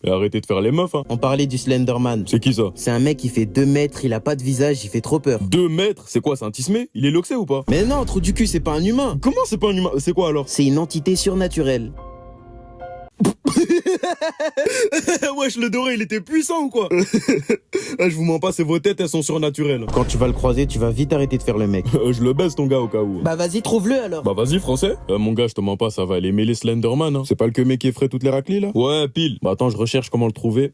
Mais arrêtez de faire les meufs, hein. On parlait du Slenderman. C'est qui, ça? C'est un mec qui fait 2 mètres, il a pas de visage, il fait trop peur. 2 mètres? C'est quoi, c'est un tismé? Il est loxé ou pas? Mais non, trou du cul, c'est pas un humain. Comment c'est pas un humain? C'est quoi, alors? C'est une entité surnaturelle. Wesh, le doré, il était puissant ou quoi? Je vous mens pas, c'est vos têtes, elles sont surnaturelles. Quand tu vas le croiser, tu vas vite arrêter de faire le mec. Je le baisse, ton gars, au cas où. Bah vas-y, trouve-le alors. Bah vas-y, français. Mon gars, je te mens pas, ça va aller mêler Slenderman, hein. C'est pas le que mec qui effraie toutes les raclis, là? Ouais, pile. Bah attends, je recherche comment le trouver.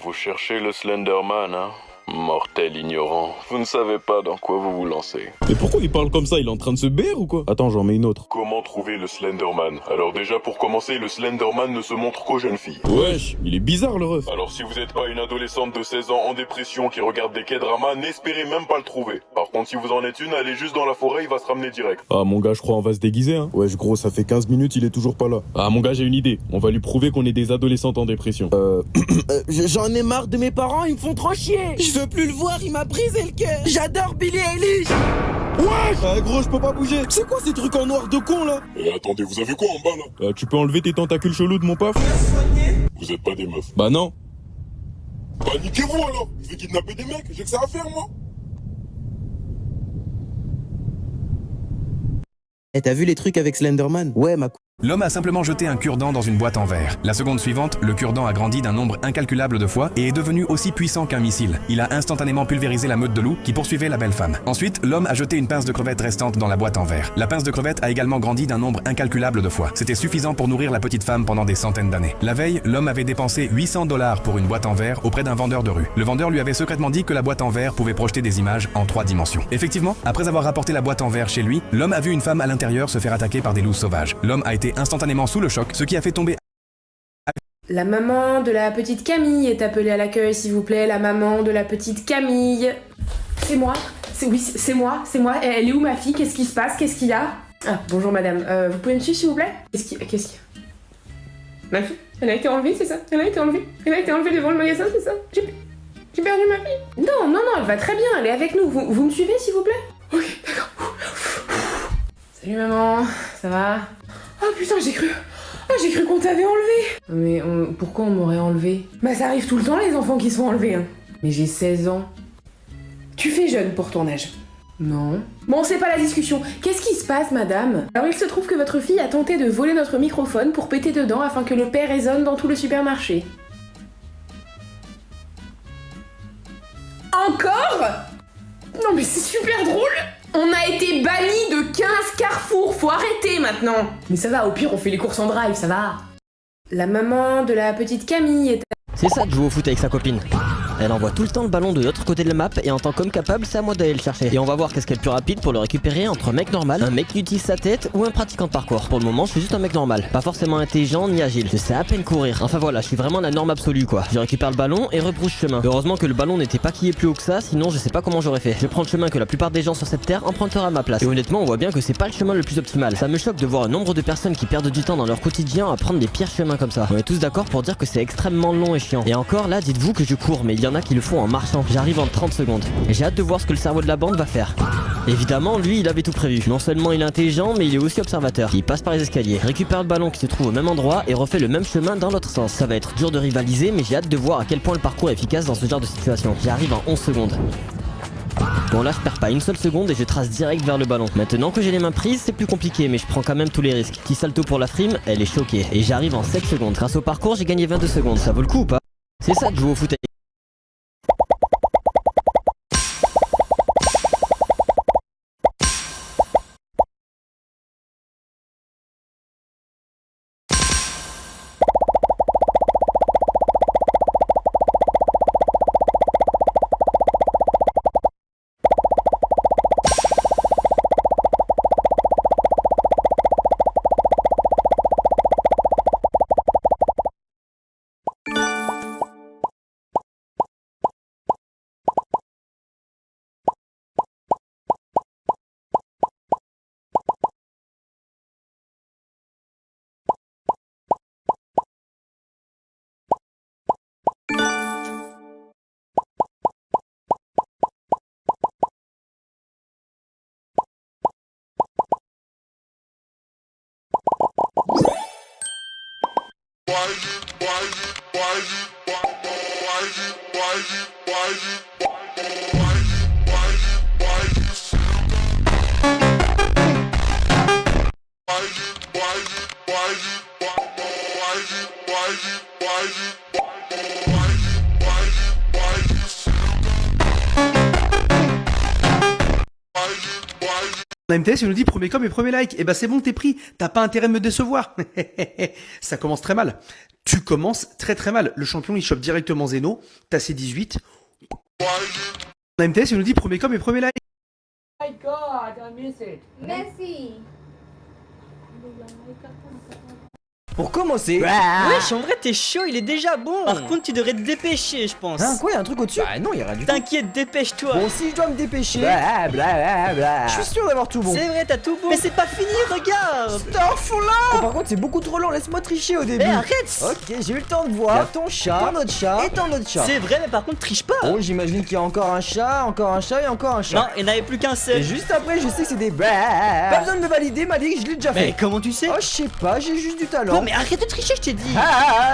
Vous cherchez le Slenderman, hein? Mortel ignorant, vous ne savez pas dans quoi vous vous lancez. Mais pourquoi il parle comme ça? Il est en train de se BR ou quoi? Attends, j'en mets une autre. Comment trouver le Slenderman? Alors déjà, pour commencer, le Slenderman ne se montre qu'aux jeunes filles. Wesh, il est bizarre le ref. Alors si vous n'êtes pas une adolescente de 16 ans en dépression qui regarde des K-dramas, n'espérez même pas le trouver. Par contre, si vous en êtes une, allez juste dans la forêt, il va se ramener direct. Ah mon gars, je crois on va se déguiser, hein. Wesh gros, ça fait 15 minutes, il est toujours pas là. Ah mon gars, j'ai une idée. On va lui prouver qu'on est des adolescentes en dépression. J'en ai marre de mes parents, ils me font trop chier. Je veux plus le voir, il m'a brisé le cœur. J'adore Billie Eilish. Ouais, gros, je peux pas bouger. C'est quoi ces trucs en noir de con là? Attendez, vous avez quoi en bas là? Tu peux enlever tes tentacules chelous de mon paf? Vous êtes pas des meufs. Bah non. Bah niquez-vous alors. Je vais kidnapper des mecs, j'ai que ça à faire moi. Eh, t'as vu les trucs avec Slenderman? Ouais, ma L'homme a simplement jeté un cure-dent dans une boîte en verre. La seconde suivante, le cure-dent a grandi d'un nombre incalculable de fois et est devenu aussi puissant qu'un missile. Il a instantanément pulvérisé la meute de loups qui poursuivait la belle femme. Ensuite, l'homme a jeté une pince de crevettes restante dans la boîte en verre. La pince de crevettes a également grandi d'un nombre incalculable de fois. C'était suffisant pour nourrir la petite femme pendant des centaines d'années. La veille, l'homme avait dépensé 800 $ pour une boîte en verre auprès d'un vendeur de rue. Le vendeur lui avait secrètement dit que la boîte en verre pouvait projeter des images en 3 dimensions. Effectivement, après avoir rapporté la boîte en verre chez lui, l'homme a vu une femme à l'intérieur se faire attaquer par des loups sauvages. L'homme a été instantanément sous le choc, ce qui a fait tomber... La maman de la petite Camille est appelée à l'accueil, s'il vous plaît. La maman de la petite Camille. C'est moi. C'est moi. Elle est où ma fille? Qu'est-ce qui se passe? Qu'est-ce qu'il y a? Ah, bonjour madame. Vous pouvez me suivre, s'il vous plaît? Qu'est-ce qu'il y a? Ma fille? Elle a été enlevée, c'est ça? Elle a été enlevée devant le magasin, c'est ça? J'ai perdu ma fille. Non, elle va très bien. Elle est avec nous. Vous me suivez, s'il vous plaît? Ok, d'accord. Salut maman. Ça va? Oh putain, j'ai cru qu'on t'avait enlevé. Mais pourquoi on m'aurait enlevé? Bah ça arrive tout le temps les enfants qui sont enlevés. Hein. Mais j'ai 16 ans. Tu fais jeune pour ton âge. Non. Bon, c'est pas la discussion. Qu'est-ce qui se passe, madame? Alors il se trouve que votre fille a tenté de voler notre microphone pour péter dedans afin que le père résonne dans tout le supermarché. Encore? Non mais c'est super drôle. On a été bannis de 15 carrefours, faut arrêter maintenant. Mais ça va, au pire on fait les courses en drive, ça va. La maman de la petite Camille est... C'est ça de jouer au foot avec sa copine. Elle envoie tout le temps le ballon de l'autre côté de la map et en tant qu'homme capable, c'est à moi d'aller le chercher. Et on va voir qu'est-ce qu'il y a de plus rapide pour le récupérer entre un mec normal, un mec qui utilise sa tête ou un pratiquant de parcours. Pour le moment, je suis juste un mec normal, pas forcément intelligent ni agile. Je sais à peine courir. Enfin voilà, je suis vraiment la norme absolue quoi. Je récupère le ballon et rebrousse chemin. Heureusement que le ballon n'était pas quillé plus haut que ça, sinon je sais pas comment j'aurais fait. Je prends le chemin que la plupart des gens sur cette terre emprunteraient à ma place. Et honnêtement, on voit bien que c'est pas le chemin le plus optimal. Ça me choque de voir un nombre de personnes qui perdent du temps dans leur quotidien à prendre les pires chemins comme ça. On est tous d'accord pour dire que c'est extrêmement long et chiant. Et encore là, dites-vous que je cours, mais il y en a qui le font en marchant. J'arrive en 30 secondes. Et j'ai hâte de voir ce que le cerveau de la bande va faire. Évidemment, lui, il avait tout prévu. Non seulement il est intelligent, mais il est aussi observateur. Il passe par les escaliers, récupère le ballon qui se trouve au même endroit et refait le même chemin dans l'autre sens. Ça va être dur de rivaliser, mais j'ai hâte de voir à quel point le parcours est efficace dans ce genre de situation. J'arrive en 11 secondes. Bon là je perds pas une seule seconde et je trace direct vers le ballon. Maintenant que j'ai les mains prises c'est plus compliqué mais je prends quand même tous les risques. Petit salto pour la frime, elle est choquée. Et j'arrive en 7 secondes. Grâce au parcours j'ai gagné 22 secondes. Ça vaut le coup ou pas? C'est ça de jouer au foot. MTS, il nous dit premier com et premier like. Eh ben c'est bon, t'es pris. T'as pas intérêt de me décevoir. Ça commence très mal. Tu commences très très mal. Le champion, il chope directement Zeno. T'as ses 18. MTS, il nous dit premier com et premier like. Oh my god, I miss it. Merci. Pour commencer, wesh, en vrai t'es chaud, il est déjà bon. Par contre tu devrais te dépêcher je pense. Hein, quoi, y'a un truc au-dessus? Bah non, y'aura du tout. T'inquiète, dépêche-toi. Bon, si je dois me dépêcher, je suis sûr d'avoir tout bon. C'est vrai, t'as tout bon. Mais c'est pas fini, regarde. Starfall. Oh, par contre c'est beaucoup trop lent, laisse-moi tricher au début. Eh arrête. Ok, j'ai eu le temps de voir. Y'a ton chat, ton autre chat et ton autre chat. C'est vrai, mais par contre triche pas. Bon, j'imagine qu'il y a encore un chat et encore un chat. Non, il n'y en avait plus qu'un seul. Et juste après, je sais que c'est des Pas besoin de me valider, Malik, je l'ai déjà fait. Mais comment tu sais? Oh, je sais pas, j'ai juste du talent. mais arrête de tricher, je t'ai dit.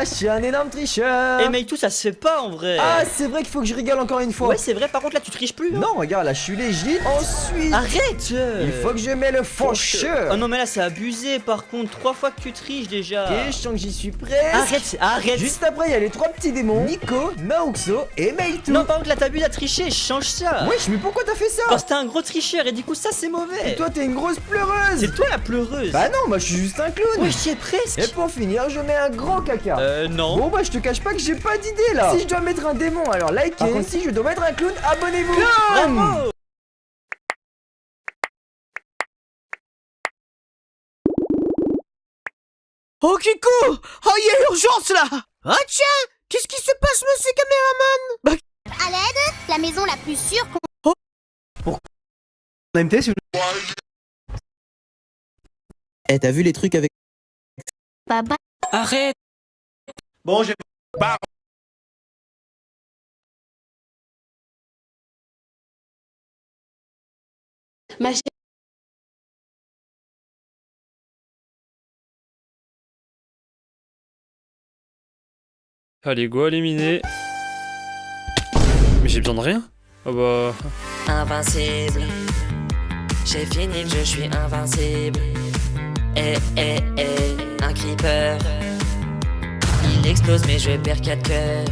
Je suis un énorme tricheur. Eh mec, tout ça se fait pas en vrai. Ah, c'est vrai qu'il faut que je rigole encore une fois. Ouais, c'est vrai, par contre là tu triches plus. Non, regarde, là je suis légitime. Ensuite, arrête. il faut que je mette le faucheur. Oh non, mais là c'est abusé par contre, 3 fois que tu triches déjà. Ok, je sens que j'y suis prêt. Arrête. Juste après, il y a les 3 petits démons Nico, Naoxo et Meitu. Non, par contre là t'abuses à tricher, change ça. Wesh, mais pourquoi t'as fait ça? Parce que t'es un gros tricheur et du coup ça c'est mauvais. Et toi t'es une grosse pleureuse. C'est toi la pleureuse. Bah non, moi je suis juste un clown. Ouais, j'y ai presque. Et pour finir, je mets un grand caca. Non. Bon bah je te cache pas que j'ai pas d'idée là. Si je dois mettre un démon, alors likez. Par contre, si je dois mettre un clown, abonnez-vous. Bravo. Oh Kiko! Oh, il y a urgence là! Oh tiens! Qu'est-ce qui se passe, monsieur caméraman? À l'aide, la maison la plus sûre qu'on... MT, s'il vous plaît. Eh, t'as vu les trucs avec... Baba. Arrête. Bon, j'ai... Ma chérie. Allez, go éliminé. Mais j'ai besoin de rien. Oh bah... Invincible. J'ai fini le jeu, je suis invincible. Un creeper. Il explose mais je perds 4 cœurs.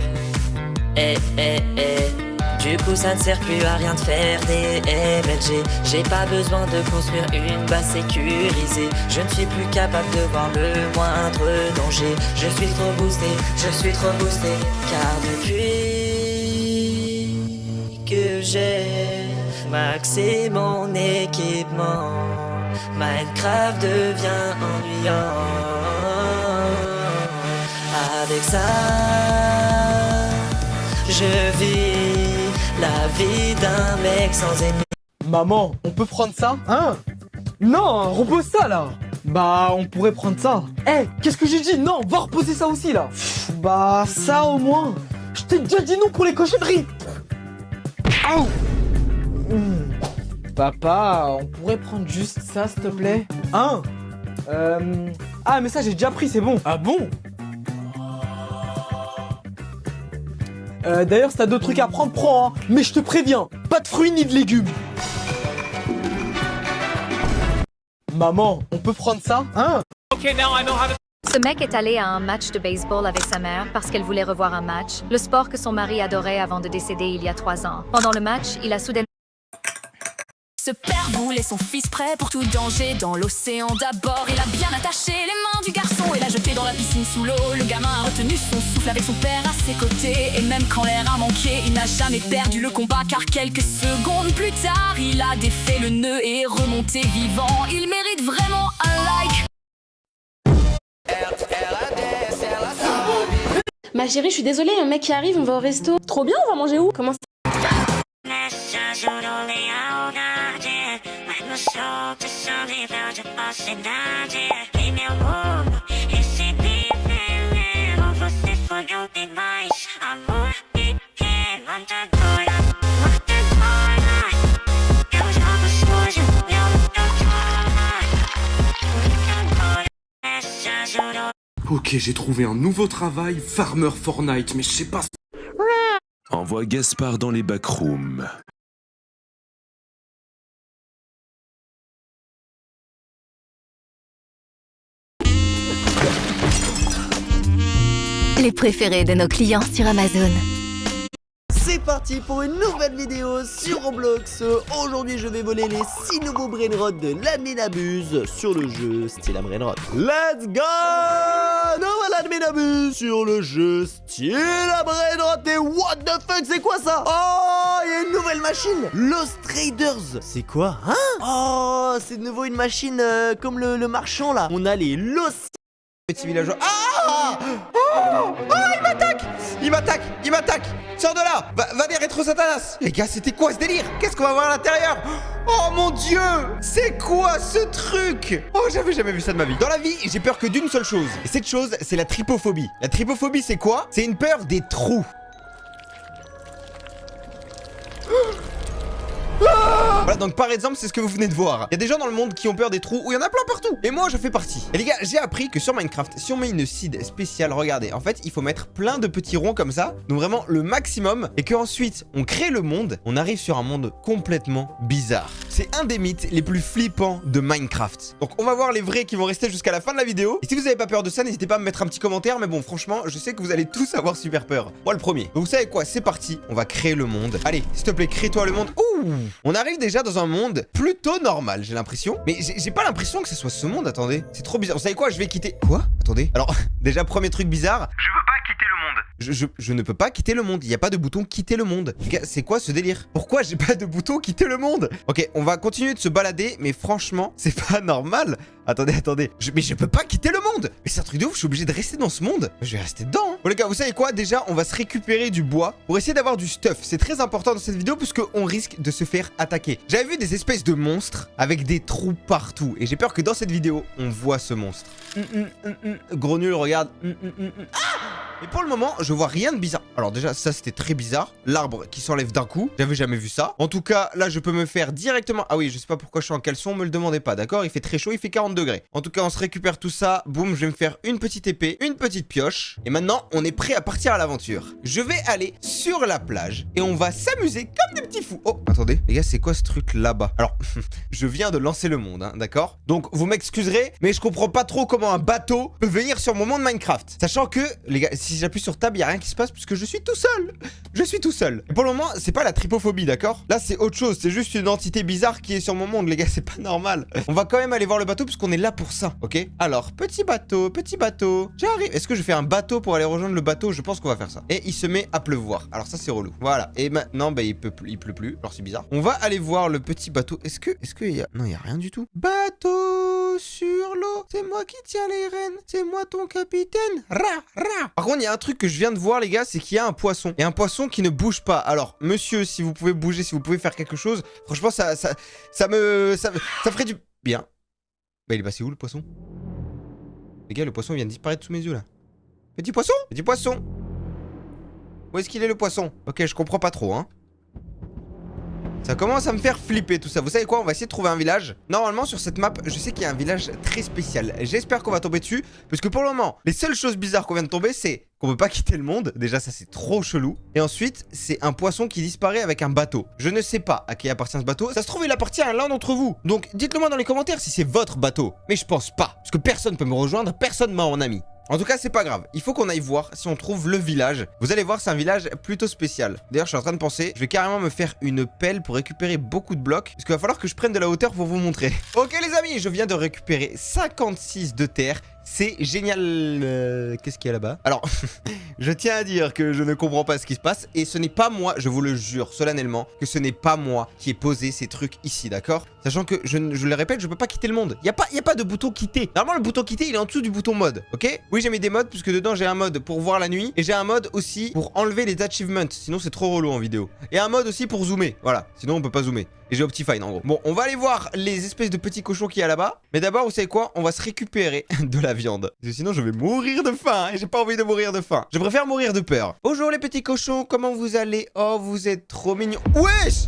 Du coup ça ne sert plus à rien de faire des MLG. J'ai pas besoin de construire une base sécurisée. Je ne suis plus capable de voir le moindre danger. Je suis trop boosté, car depuis que j'ai maxé mon équipement, Minecraft devient ennuyant. Avec ça, je vis la vie d'un mec sans ennemis. Maman, on peut prendre ça? Hein? Non, repose ça là. Bah, on pourrait prendre ça. Eh, qu'est-ce que j'ai dit? Non, va reposer ça aussi là. Bah, ça au moins. Je t'ai déjà dit non pour les cochonneries. Aouh. Papa, on pourrait prendre juste ça s'il te plaît? Hein? Ah, mais ça j'ai déjà pris, c'est bon. Ah bon? D'ailleurs, si t'as d'autres trucs à prendre, prends, hein. Mais je te préviens, pas de fruits ni de légumes. Maman, on peut prendre ça? Hein? Ce mec est allé à un match de baseball avec sa mère parce qu'elle voulait revoir un match, le sport que son mari adorait avant de décéder il y a 3 ans. Pendant le match, il a soudainement... Ce père voulait son fils prêt pour tout danger dans l'océan d'abord. Il a bien attaché les mains du garçon et l'a jeté dans la piscine sous l'eau. Le gamin a retenu son souffle avec son père à ses côtés. Et même quand l'air a manqué, il n'a jamais perdu le combat. Car quelques secondes plus tard, il a défait le nœud et est remonté vivant. Il mérite vraiment un like. Ma chérie, je suis désolée, un mec qui arrive, on va au resto. Trop bien, on va manger où? Comment ça? Ok, j'ai trouvé un nouveau travail, Farmer Fortnite, mais je sais pas... Envoie Gaspard dans les backrooms. Les préférés de nos clients sur Amazon. C'est parti pour une nouvelle vidéo sur Roblox. Aujourd'hui je vais voler les 6 nouveaux brainrots de l'adminabuse sur le jeu style brainrot. Let's go! Nouvel l'adminabuse sur le jeu style brainrot. Et what the fuck, c'est quoi ça? Oh, il y a une nouvelle machine, Lost Traders. C'est quoi, hein? Oh, c'est de nouveau une machine comme le marchand là. On a les Lost petits villageois. Ah! Oh! Oh, il m'attaque! Il m'attaque! Il m'attaque! Sors de là! Va des rétro satanas! Les gars, c'était quoi ce délire? Qu'est-ce qu'on va voir à l'intérieur? Oh mon dieu! C'est quoi ce truc? Oh, j'avais jamais vu ça de ma vie. Dans la vie, j'ai peur que d'une seule chose. Et cette chose, c'est la trypophobie. La trypophobie, c'est quoi? C'est une peur des trous. Ah! Voilà, donc par exemple, c'est ce que vous venez de voir. Il y a des gens dans le monde qui ont peur des trous, où il y en a plein partout. Et moi, je fais partie. Et les gars, j'ai appris que sur Minecraft, si on met une seed spéciale, regardez, en fait, il faut mettre plein de petits ronds comme ça, donc vraiment le maximum, et qu'ensuite, on crée le monde, on arrive sur un monde complètement bizarre. C'est un des mythes les plus flippants de Minecraft. Donc on va voir les vrais qui vont rester jusqu'à la fin de la vidéo. Et si vous n'avez pas peur de ça, n'hésitez pas à me mettre un petit commentaire, mais bon, franchement, je sais que vous allez tous avoir super peur. Moi, le premier. Donc vous savez quoi, c'est parti, on va créer le monde. Allez, s'il te plaît, crée-toi le monde. Ouh, on arrive déjà dans un monde plutôt normal, j'ai l'impression. Mais j'ai pas l'impression que ce soit ce monde, attendez. C'est trop bizarre. Vous savez quoi, je vais quitter... Quoi? Attendez. Alors, déjà, premier truc bizarre. Je veux pas quitter le monde. Je ne peux pas quitter le monde. Il n'y a pas de bouton quitter le monde. Les gars, c'est quoi ce délire? Pourquoi j'ai pas de bouton quitter le monde? Ok, on va continuer de se balader, mais franchement, c'est pas normal. Attendez. Mais je peux pas quitter le monde. Mais c'est un truc de ouf, je suis obligé de rester dans ce monde. Je vais rester dedans. Hein. Bon les gars, vous savez quoi? Déjà, on va se récupérer du bois pour essayer d'avoir du stuff. C'est très important dans cette vidéo puisqu'on risque de se faire attaquer. J'avais vu des espèces de monstres avec des trous partout. Et j'ai peur que dans cette vidéo, on voit ce monstre. Gros nul, regarde. Mais pour le moment, je vois rien de bizarre. Alors déjà, ça c'était très bizarre. L'arbre qui s'enlève d'un coup. J'avais jamais vu ça. En tout cas, là, je peux me faire directement... Ah oui, je sais pas pourquoi je suis en caleçon, me le demandez pas, d'accord? Il fait très chaud, il fait 40 degrés. En tout cas, on se récupère tout ça. Boum, je vais me faire une petite épée, une petite pioche. Et maintenant, on est prêt à partir à l'aventure. Je vais aller sur la plage et on va s'amuser comme des petits fous. Oh, attendez. Les gars, c'est quoi ce truc là-bas? Alors, je viens de lancer le monde, hein, d'accord? Donc, vous m'excuserez, mais je comprends pas trop comment un bateau peut venir sur mon monde Minecraft. Sachant que, les gars, si j'appuie sur tab, il n'y a rien qui se passe puisque je suis tout seul. Je suis tout seul. Et pour le moment, c'est pas la trypophobie, d'accord? Là, c'est autre chose. C'est juste une entité bizarre qui est sur mon monde, les gars. C'est pas normal. On va quand même aller voir le bateau puisqu'on est là pour ça, ok? Alors, petit bateau. J'arrive. Est-ce que je fais un bateau pour aller rejoindre le bateau? Je pense qu'on va faire ça. Et il se met à pleuvoir. Alors ça, c'est relou. Voilà. Et maintenant, bah, il pleut plus. Alors, c'est bizarre. On va aller voir le petit bateau. Est-ce qu'il y a... Non, il y a rien du tout. Bateau sur l'eau. C'est moi qui tiens les rênes. C'est moi ton capitaine. Par contre, il y a un truc que je viens de voir, les gars, c'est qu'il y a un poisson. Et un poisson qui ne bouge pas. Alors, monsieur, si vous pouvez bouger, si vous pouvez faire quelque chose, franchement, ça ferait du bien. Bah, il est passé où, le poisson? Les gars, le poisson vient de disparaître sous mes yeux, là. Petit poisson? Petit poisson. Où est-ce qu'il est, le poisson? Ok, je comprends pas trop, hein. Ça commence à me faire flipper tout ça. Vous savez quoi? On va essayer de trouver un village. Normalement sur cette map, je sais qu'il y a un village très spécial. J'espère qu'on va tomber dessus. Parce que pour le moment, les seules choses bizarres qu'on vient de tomber, c'est qu'on peut pas quitter le monde. Déjà ça c'est trop chelou. Et ensuite, c'est un poisson qui disparaît avec un bateau. Je ne sais pas à qui appartient ce bateau. Ça se trouve il appartient à l'un d'entre vous. Donc dites-le moi dans les commentaires si c'est votre bateau. Mais je pense pas. Parce que personne peut me rejoindre, personne m'a en ami. En tout cas, c'est pas grave. Il faut qu'on aille voir si on trouve le village. Vous allez voir, c'est un village plutôt spécial. D'ailleurs, je suis en train de penser, je vais carrément me faire une pelle pour récupérer beaucoup de blocs. Parce qu'il va falloir que je prenne de la hauteur pour vous montrer. Ok les amis, je viens de récupérer 56 de terre. C'est génial. Qu'est-ce qu'il y a là-bas? Alors, je tiens à dire que je ne comprends pas ce qui se passe. Et ce n'est pas moi, je vous le jure solennellement, que ce n'est pas moi qui ai posé ces trucs ici, d'accord? Sachant que, je le répète, je peux pas quitter le monde. Il y a pas de bouton quitter. Normalement, le bouton quitter, il est en dessous du bouton mode, ok? Oui, j'ai mis des modes, puisque dedans, j'ai un mode pour voir la nuit. Et j'ai un mode aussi pour enlever les achievements. Sinon, c'est trop relou en vidéo. Et un mode aussi pour zoomer. Voilà, sinon, on peut pas zoomer. Et j'ai Optifine en gros. Bon, on va aller voir les espèces de petits cochons qu'il y a là-bas. Mais d'abord, vous savez quoi? On va se récupérer de la viande. Parce que sinon, je vais mourir de faim. Et j'ai pas envie de mourir de faim. Je préfère mourir de peur. Bonjour les petits cochons, comment vous allez? Oh, vous êtes trop mignons. Wesh!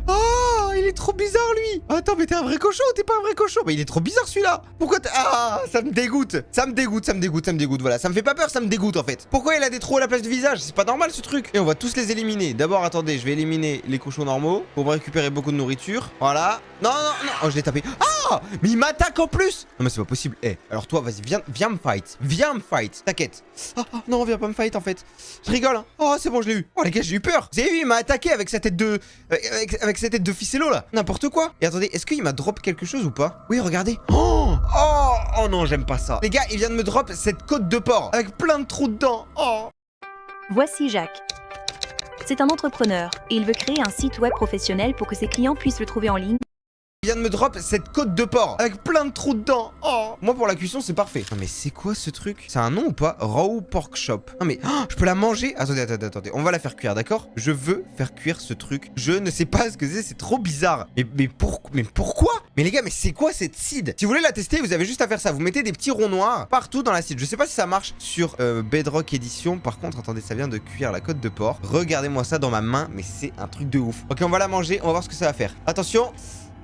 Oh, il est trop bizarre lui. Attends, mais t'es un vrai cochon ou t'es pas un vrai cochon? Mais il est trop bizarre celui-là. Pourquoi t'es... Ah, ça me dégoûte. Ça me dégoûte. Voilà, ça me fait pas peur, ça me dégoûte en fait. Pourquoi il a des trous à la place du visage? C'est pas normal ce truc. Et on va tous les éliminer. D'abord, attendez, je vais éliminer les cochons normaux pour me récupérer beaucoup de nourriture. Voilà. Non. Oh, je l'ai tapé. Ah, mais il m'attaque en plus. Non mais c'est pas possible. Eh, alors toi, vas-y, viens me fight. T'inquiète. Non, viens pas me fight en fait. Je rigole, hein. Oh, c'est bon, je l'ai eu. Oh les gars, j'ai eu peur. Vous avez vu, il m'a attaqué avec sa tête de... avec sa tête de ficello là. N'importe quoi. Et attendez, est-ce qu'il m'a drop quelque chose ou pas? Oui, regardez. Oh non, j'aime pas ça. Les gars, il vient de me drop cette côte de porc avec plein de trous dedans. Oh. Voici Jacques. C'est un entrepreneur et il veut créer un site web professionnel pour que ses clients puissent le trouver en ligne. Il vient de me drop cette côte de porc avec plein de trous dedans. Oh, moi pour la cuisson c'est parfait. Non mais c'est quoi ce truc? C'est un nom ou pas? Raw Pork Shop. Non mais je peux la manger? Attendez. On va la faire cuire, d'accord? Je veux faire cuire ce truc. Je ne sais pas ce que c'est trop bizarre. Mais pourquoi? Mais les gars, mais c'est quoi cette seed? Si vous voulez la tester, vous avez juste à faire ça. Vous mettez des petits ronds noirs partout dans la seed. Je sais pas si ça marche sur Bedrock Edition. Par contre, attendez, ça vient de cuire la côte de porc. Regardez-moi ça dans ma main, mais c'est un truc de ouf. Ok, on va la manger, on va voir ce que ça va faire. Attention.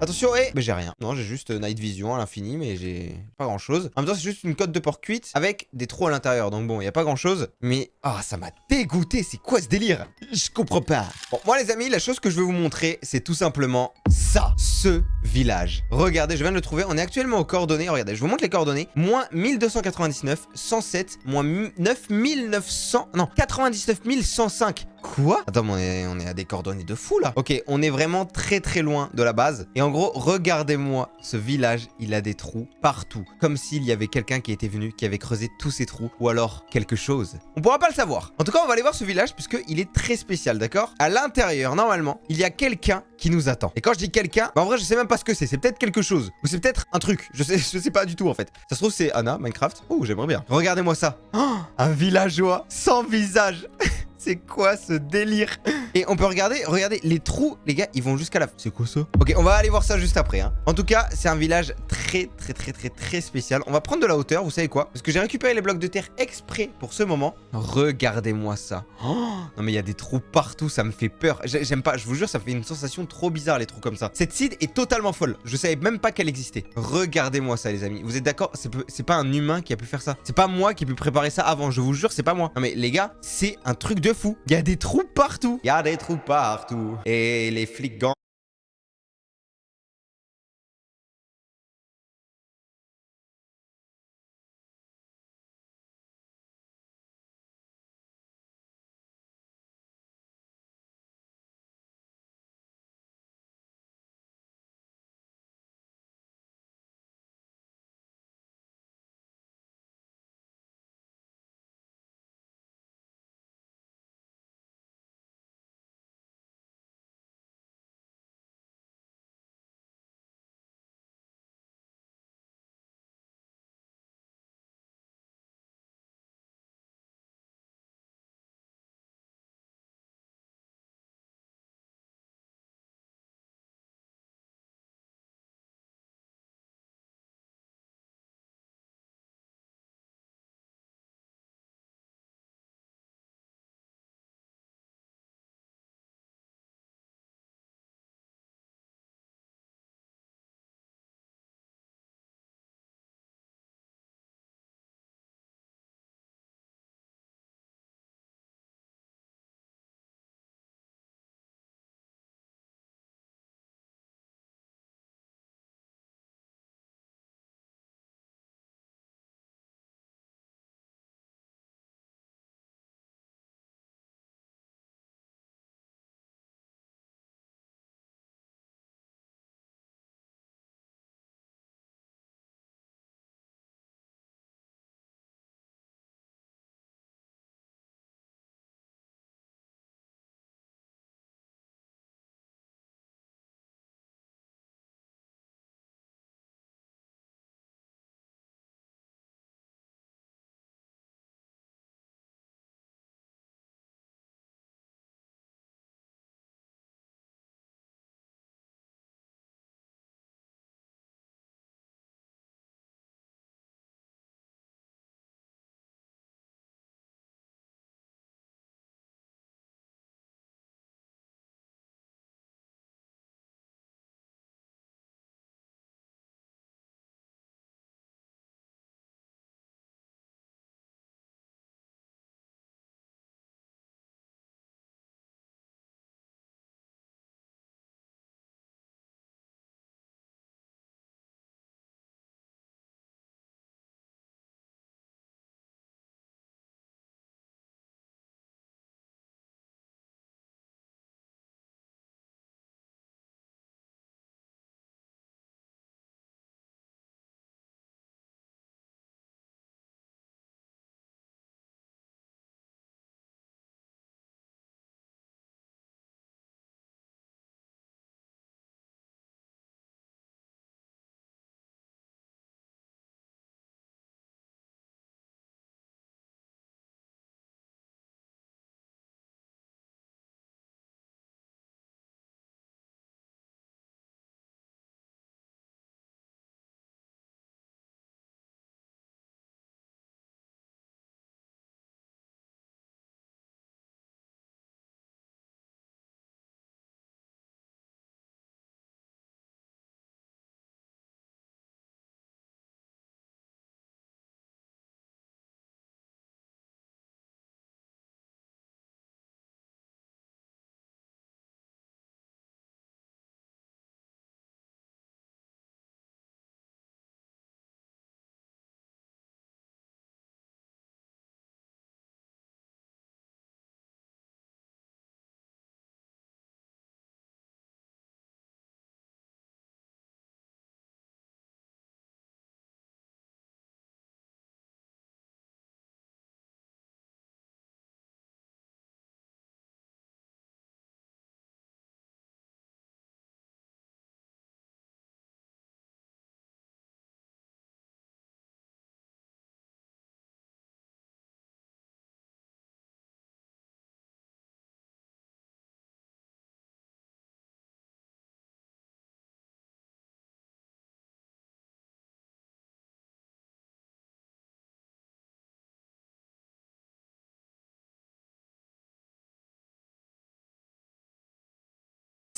Attention, et j'ai rien. Non, j'ai juste Night Vision à l'infini, mais j'ai pas grand chose. En même temps, c'est juste une côte de porc cuite avec des trous à l'intérieur. Donc bon, il y a pas grand chose. Mais ça m'a dégoûté. C'est quoi ce délire? Je comprends pas. Bon, moi les amis, la chose que je veux vous montrer, c'est tout simplement ça. Ce village. Regardez, je viens de le trouver. On est actuellement aux coordonnées. Regardez, je vous montre les coordonnées. Moins 1299, 107, moins 9900... Non, 99 105. Quoi? Attends, on est à des coordonnées de fou là. Ok, on est vraiment très très loin de la base. Et en gros, regardez-moi ce village, il a des trous partout. Comme s'il y avait quelqu'un qui était venu, qui avait creusé tous ces trous. Ou alors quelque chose. On pourra pas le savoir. En tout cas, on va aller voir ce village puisqu'il est très spécial, d'accord? À l'intérieur, normalement, il y a quelqu'un qui nous attend. Et quand je dis quelqu'un, en vrai, je sais même pas ce que c'est. C'est peut-être quelque chose. Ou c'est peut-être un truc. Je sais pas du tout en fait. Ça se trouve, c'est Anna, Minecraft. Oh, j'aimerais bien. Regardez-moi ça. Oh, un villageois sans visage. C'est quoi ce délire? Et on peut regardez, les trous, les gars, ils vont jusqu'à la... C'est quoi ça? Ok, on va aller voir ça juste après, hein. En tout cas, c'est un village très spécial. On va prendre de la hauteur, vous savez quoi? Parce que j'ai récupéré les blocs de terre exprès pour ce moment. Regardez-moi ça. Oh, non mais il y a des trous partout, ça me fait peur. J'aime pas, je vous jure, ça fait une sensation trop bizarre, les trous comme ça. Cette seed est totalement folle. Je savais même pas qu'elle existait. Regardez-moi ça, les amis. Vous êtes d'accord? C'est pas un humain qui a pu faire ça. C'est pas moi qui ai pu préparer ça avant, je vous jure, c'est pas moi. Non mais les gars, c'est un truc de fou. Il y a des trous partout. Il y a des trous partout. Et les flics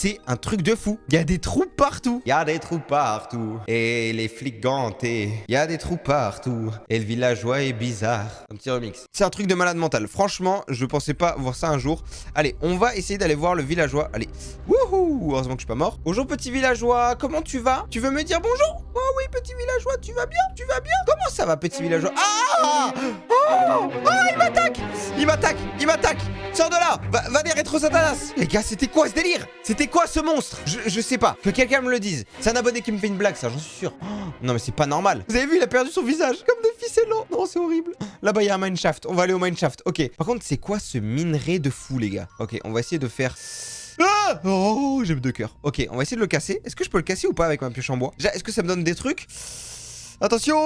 c'est un truc de fou. Il y a des trous partout. Il y a des trous partout. Et les flics gantés. Il y a des trous partout. Et le villageois est bizarre. Un petit remix. C'est un truc de malade mental. Franchement, je pensais pas voir ça un jour. Allez, on va essayer d'aller voir le villageois. Allez. Wouhou! Heureusement que je suis pas mort. Bonjour petit villageois, comment tu vas? Tu veux me dire bonjour? Oh oui, petit villageois, tu vas bien? Tu vas bien? Comment ça va, petit villageois? Ah! Oh! Oh, il m'attaque! Il m'attaque! Il m'attaque! Sors de là! Va des rétro-satanas! Les gars, c'était quoi ce délire? C'était quoi ce monstre? Je sais pas. Que quelqu'un me le dise. C'est un abonné qui me fait une blague, ça, j'en suis sûr. Oh, non, mais c'est pas normal. Vous avez vu, il a perdu son visage. Comme des ficellos. Non, c'est horrible. Là-bas, il y a un mineshaft. On va aller au mineshaft. Ok. Par contre, c'est quoi ce minerai de fou, les gars? Ok, on va essayer de faire... Ah! Oh, j'ai 2 cœurs. Ok, on va essayer de le casser. Est-ce que je peux le casser ou pas avec ma pioche en bois? Déjà, est-ce que ça me donne des trucs? Attention!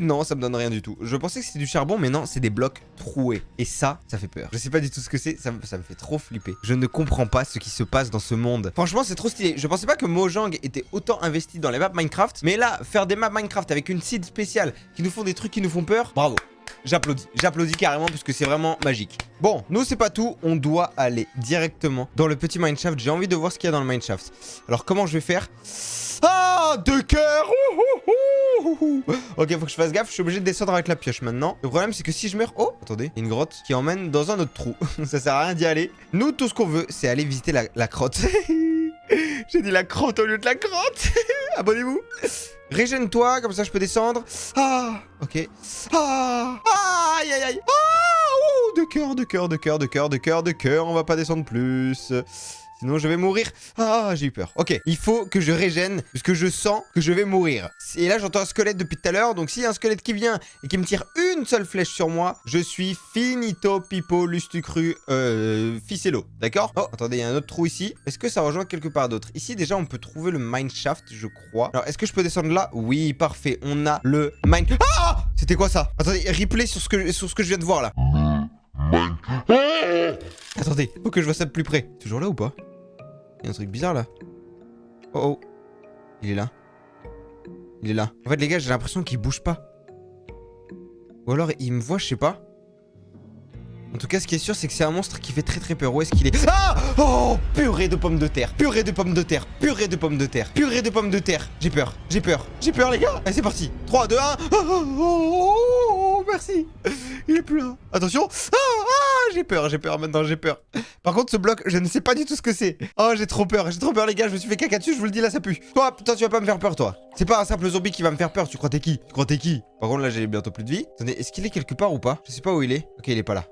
Non, ça me donne rien du tout. Je pensais que c'était du charbon, mais non, c'est des blocs troués. Et ça fait peur. Je sais pas du tout ce que c'est, ça me fait trop flipper. Je ne comprends pas ce qui se passe dans ce monde. Franchement, c'est trop stylé. Je pensais pas que Mojang était autant investi dans les maps Minecraft. Mais là, faire des maps Minecraft avec une seed spéciale qui nous font des trucs qui nous font peur, bravo. J'applaudis carrément parce que c'est vraiment magique. Bon, nous c'est pas tout, on doit aller directement dans le petit mineshaft. J'ai envie de voir ce qu'il y a dans le mineshaft. Alors comment je vais faire? Ah, 2 cœurs. Ok, faut que je fasse gaffe, je suis obligé de descendre avec la pioche maintenant. Le problème c'est que si je meurs... Oh, attendez, une grotte qui emmène dans un autre trou. Ça sert à rien d'y aller. Nous, tout ce qu'on veut, c'est aller visiter la crotte. J'ai dit la crotte au lieu de la crotte. Abonnez-vous. Régène-toi, comme ça je peux descendre. Ah, ok. Ah, aïe, aïe, aïe. Ah, 2 cœurs, 2 cœurs, 2 cœurs, 2 cœurs, 2 cœurs, 2 cœurs. On va pas descendre plus. Sinon je vais mourir. Ah, j'ai eu peur. Ok, il faut que je régène parce que je sens que je vais mourir. Et là j'entends un squelette depuis tout à l'heure. Donc s'il y a un squelette qui vient et qui me tire une seule flèche sur moi, je suis finito pipo lustucru ficello. D'accord? Oh, attendez, il y a un autre trou ici. Est-ce que ça rejoint quelque part d'autre? Ici déjà on peut trouver le mineshaft, je crois. Alors est-ce que je peux descendre là? Oui, parfait. On a le mine... Ah! C'était quoi ça? Attendez, replay sur ce que je viens de voir là. Attendez, faut que je vois ça de plus près. Toujours là ou pas? Il y a un truc bizarre là. Oh oh. Il est là. Il est là. En fait les gars, j'ai l'impression qu'il bouge pas. Ou alors il me voit, je sais pas. En tout cas, ce qui est sûr, c'est que c'est un monstre qui fait très peur. Où est-ce qu'il est? Ah! Oh! Purée de pommes de terre. Purée de pommes de terre. Purée de pommes de terre. Purée de pommes de terre. J'ai peur. J'ai peur. J'ai peur, les gars. Allez, c'est parti. 3, 2, 1. Oh, merci. Il est plus là. Attention. J'ai peur maintenant, j'ai peur. Par contre, ce bloc, je ne sais pas du tout ce que c'est. Oh, j'ai trop peur, les gars. Je me suis fait caca dessus, je vous le dis, là, ça pue. Toi, tu vas pas me faire peur, toi. C'est pas un simple zombie qui va me faire peur. Tu crois t'es qui? Par contre, là, j'ai bientôt plus de vie. Attendez, est-ce qu'il est quelque part ou pas? Je sais pas où il est. Ok, il est pas là.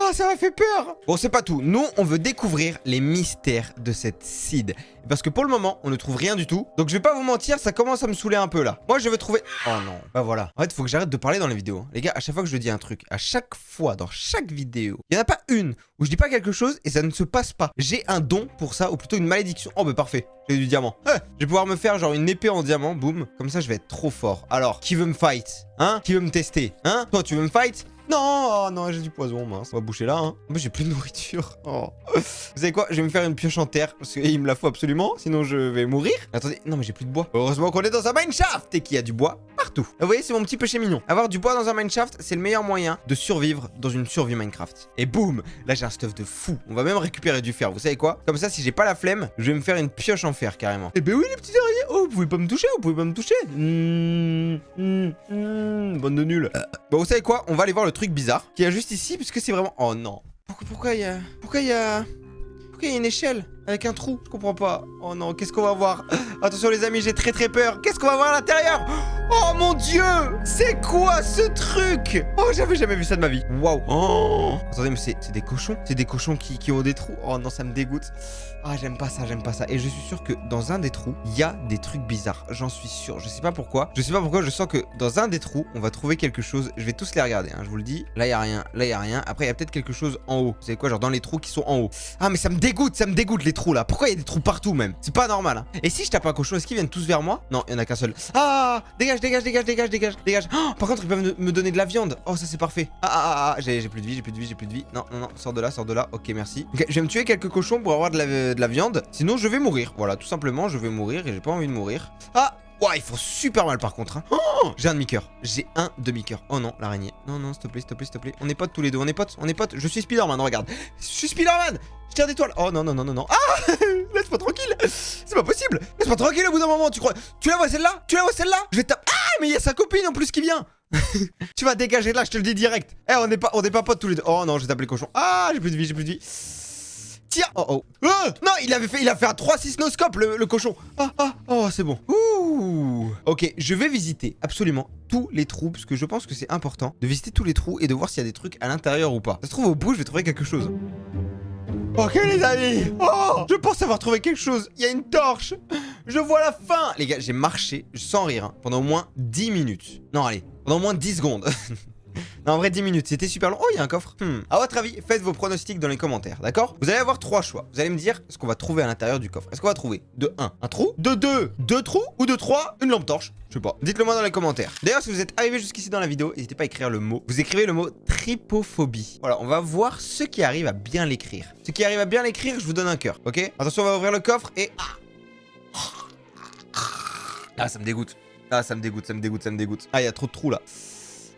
Ah, ça m'a fait peur. Bon, c'est pas tout. Nous, on veut découvrir les mystères de cette seed. Parce que pour le moment, on ne trouve rien du tout. Donc, je vais pas vous mentir, ça commence à me saouler un peu là. Moi, je veux trouver... Oh non. Bah voilà. En fait, faut que j'arrête de parler dans les vidéos. Les gars, à chaque fois que je dis un truc, à chaque fois, dans chaque vidéo, il y en a pas une où je dis pas quelque chose et ça ne se passe pas. J'ai un don pour ça, ou plutôt une malédiction. Oh, bah parfait. J'ai du diamant. Je vais pouvoir me faire genre une épée en diamant. Boum. Comme ça, je vais être trop fort. Alors, qui veut me fight? Hein? Qui veut me tester? Hein? Toi, tu veux me fight? Non, oh non, j'ai du poison, mince. On va boucher là, hein. En plus, j'ai plus de nourriture. Oh. Vous savez quoi? Je vais me faire une pioche en terre parce qu'il me la faut absolument. Sinon, je vais mourir. Attendez, non, mais j'ai plus de bois. Heureusement qu'on est dans un mineshaft et qu'il y a du bois partout. Vous voyez, c'est mon petit péché mignon. Avoir du bois dans un mineshaft, c'est le meilleur moyen de survivre dans une survie Minecraft. Et boum, là, j'ai un stuff de fou. On va même récupérer du fer. Vous savez quoi? Comme ça, si j'ai pas la flemme, je vais me faire une pioche en fer carrément. Eh ben oui, les petits araignées. Oh, vous pouvez pas me toucher, Bande de nuls. Bon, vous savez quoi? On va aller voir le truc bizarre qui est juste ici, puisque c'est vraiment... Oh non. Pourquoi il y a une échelle avec un trou? Je comprends pas. Oh non, qu'est-ce qu'on va voir? Attention les amis, j'ai très peur. Qu'est-ce qu'on va voir à l'intérieur? Oh mon dieu! C'est quoi ce truc? Oh, j'avais jamais vu ça de ma vie. Waouh. Oh. Attendez, mais c'est des cochons. C'est des cochons qui ont des trous. Oh non, ça me dégoûte. Ah, j'aime pas ça. Et je suis sûr que dans un des trous, il y a des trucs bizarres. J'en suis sûr. Je sais pas pourquoi. Je sens que dans un des trous, on va trouver quelque chose. Je vais tous les regarder, hein, je vous le dis. Là, il y a rien. Là, il y a rien. Après, il y a peut-être quelque chose en haut. Vous savez quoi? Genre dans les trous qui sont en haut. Ah, mais ça me dégoûte les trous là. Pourquoi il y a des trous partout même? C'est pas normal, hein. Et si je tape un cochon, est-ce qu'ils viennent tous vers moi? Non, il y en a qu'un seul. Ah, dégage. Oh, par contre, ils peuvent me donner de la viande. Oh, ça c'est parfait. J'ai plus de vie. Non, sors de là. Ok, merci. Okay, je vais me tuer quelques cochons pour avoir de la viande. Sinon, je vais mourir. Voilà, tout simplement, je vais mourir et j'ai pas envie de mourir. Ah, Ouah, ils font super mal par contre. Hein. Oh, j'ai un demi-cœur. J'ai un demi-cœur. Oh non, l'araignée. Non, non, s'il te plaît, s'il te plaît, s'il te plaît. On est potes tous les deux, on est potes, on est potes. Je suis Spider-Man, regarde. Je suis Spider-Man. Je tire des toiles. Oh non, non, non, non, non. Ah, laisse-moi tranquille. C'est pas possible. Laisse-moi tranquille au bout d'un moment, tu crois. Tu la vois celle-là? Tu la vois celle-là? Je vais taper. Ah, mais il y a sa copine en plus qui vient. Tu vas dégager de là, je te le dis direct. Eh, on n'est pas potes tous les deux. Oh non, j'ai tapé le cochon. Ah, j'ai plus de vie, j'ai plus de vie. Tiens. Oh oh. Non, il a fait un 3-6 no-scope le cochon. Oh, c'est bon. Ouh. Ok, je vais visiter absolument tous les trous parce que je pense que c'est important de visiter tous les trous et de voir s'il y a des trucs à l'intérieur ou pas. Ça se trouve au bout, je vais trouver quelque chose. Ok les amis. Oh, je pense avoir trouvé quelque chose. Il y a une torche. Je vois la fin. Les gars, j'ai marché sans rire hein, pendant au moins 10 minutes. Non, allez, pendant au moins 10 secondes. Non, en vrai 10 minutes, c'était super long. Oh, il y a un coffre. À votre avis, faites vos pronostics dans les commentaires, d'accord? Vous allez avoir 3 choix. Vous allez me dire ce qu'on va trouver à l'intérieur du coffre. Est-ce qu'on va trouver de 1, un trou, de 2, 2 trous, ou de 3, une lampe torche? Je sais pas. Dites-le moi dans les commentaires. D'ailleurs, si vous êtes arrivé jusqu'ici dans la vidéo, n'hésitez pas à écrire le mot. Vous écrivez le mot trypophobie. Voilà, on va voir ceux qui arrivent à bien l'écrire. Ceux qui arrivent à bien l'écrire, je vous donne un cœur, ok? Attention, on va ouvrir le coffre et... Ah, ça me dégoûte. Ah, ça me dégoûte, ça me dégoûte, ça me dégoûte. Ah, il y a trop de trous là.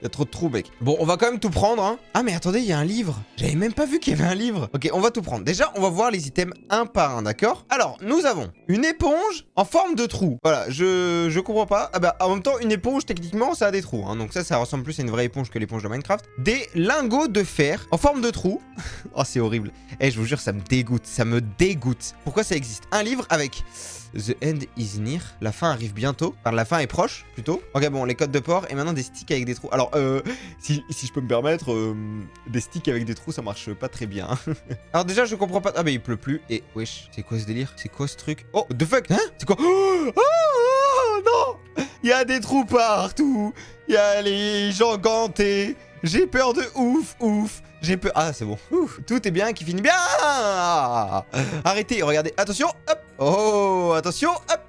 Il y a trop de trous, mec. Bon, on va quand même tout prendre, hein. Ah, mais attendez, il y a un livre. J'avais même pas vu qu'il y avait un livre. Ok, on va tout prendre. Déjà, on va voir les items un par un, d'accord? Alors, nous avons une éponge en forme de trou. Voilà, je comprends pas. Ah bah, en même temps, une éponge, techniquement, ça a des trous, hein. Donc ça ressemble plus à une vraie éponge que l'éponge de Minecraft. Des lingots de fer en forme de trou. Oh, c'est horrible. Eh, je vous jure, ça me dégoûte. Ça me dégoûte. Pourquoi ça existe? Un livre avec... The end is near. La fin arrive bientôt. Enfin, la fin est proche, plutôt. Ok, bon, les codes de port et maintenant des sticks avec des trous. Alors, si je peux me permettre, des sticks avec des trous, ça marche pas très bien. Alors déjà, je comprends pas... Ah, bah, il pleut plus. Et, wesh, c'est quoi ce délire? C'est quoi ce truc? Oh, the fuck? Hein? C'est quoi? Oh, non! Il y a des trous partout. Il y a les gens gantés. J'ai peur de ouf. J'ai peur... Ah, c'est bon. Ouf. Tout est bien qui finit bien. Arrêtez, regardez. Attention, hop. Oh, attention, hop.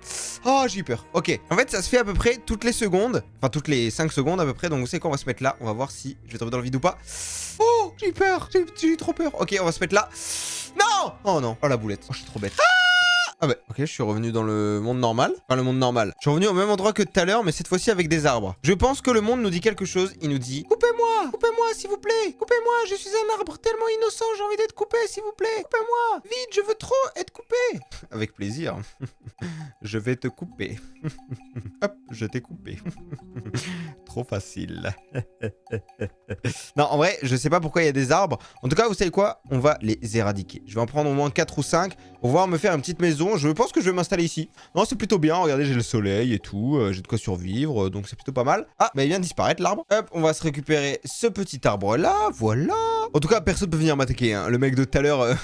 Oh, j'ai eu peur. Ok. En fait, ça se fait à peu près toutes les secondes. Enfin, toutes les 5 secondes à peu près. Donc, vous savez quoi, on va se mettre là. On va voir si je vais tomber dans le vide ou pas. Oh, j'ai eu peur. J'ai eu trop peur. Ok, on va se mettre là. Non. Oh non. Oh, la boulette. Oh, je suis trop bête. Ah bah, ok, je suis revenu dans le monde normal. Enfin, le monde normal. Je suis revenu au même endroit que tout à l'heure, mais cette fois-ci avec des arbres. Je pense que le monde nous dit quelque chose. Il nous dit: coupez-moi, s'il vous plaît. Coupez-moi, je suis un arbre tellement innocent, j'ai envie d'être coupé, s'il vous plaît. Coupez-moi. Vite, je veux trop être coupé. Avec plaisir. Je vais te couper. Hop, je t'ai coupé. Trop facile. Non, en vrai, je sais pas pourquoi il y a des arbres. En tout cas, vous savez quoi? On va les éradiquer. Je vais en prendre au moins 4 ou 5 pour pouvoir me faire une petite maison. Je pense que je vais m'installer ici. Non, c'est plutôt bien. Regardez, j'ai le soleil et tout. J'ai de quoi survivre. Donc, c'est plutôt pas mal. Ah, mais il vient de disparaître l'arbre. Hop, on va se récupérer ce petit arbre là. Voilà. En tout cas, personne peut venir m'attaquer. Hein. Le mec de tout à l'heure,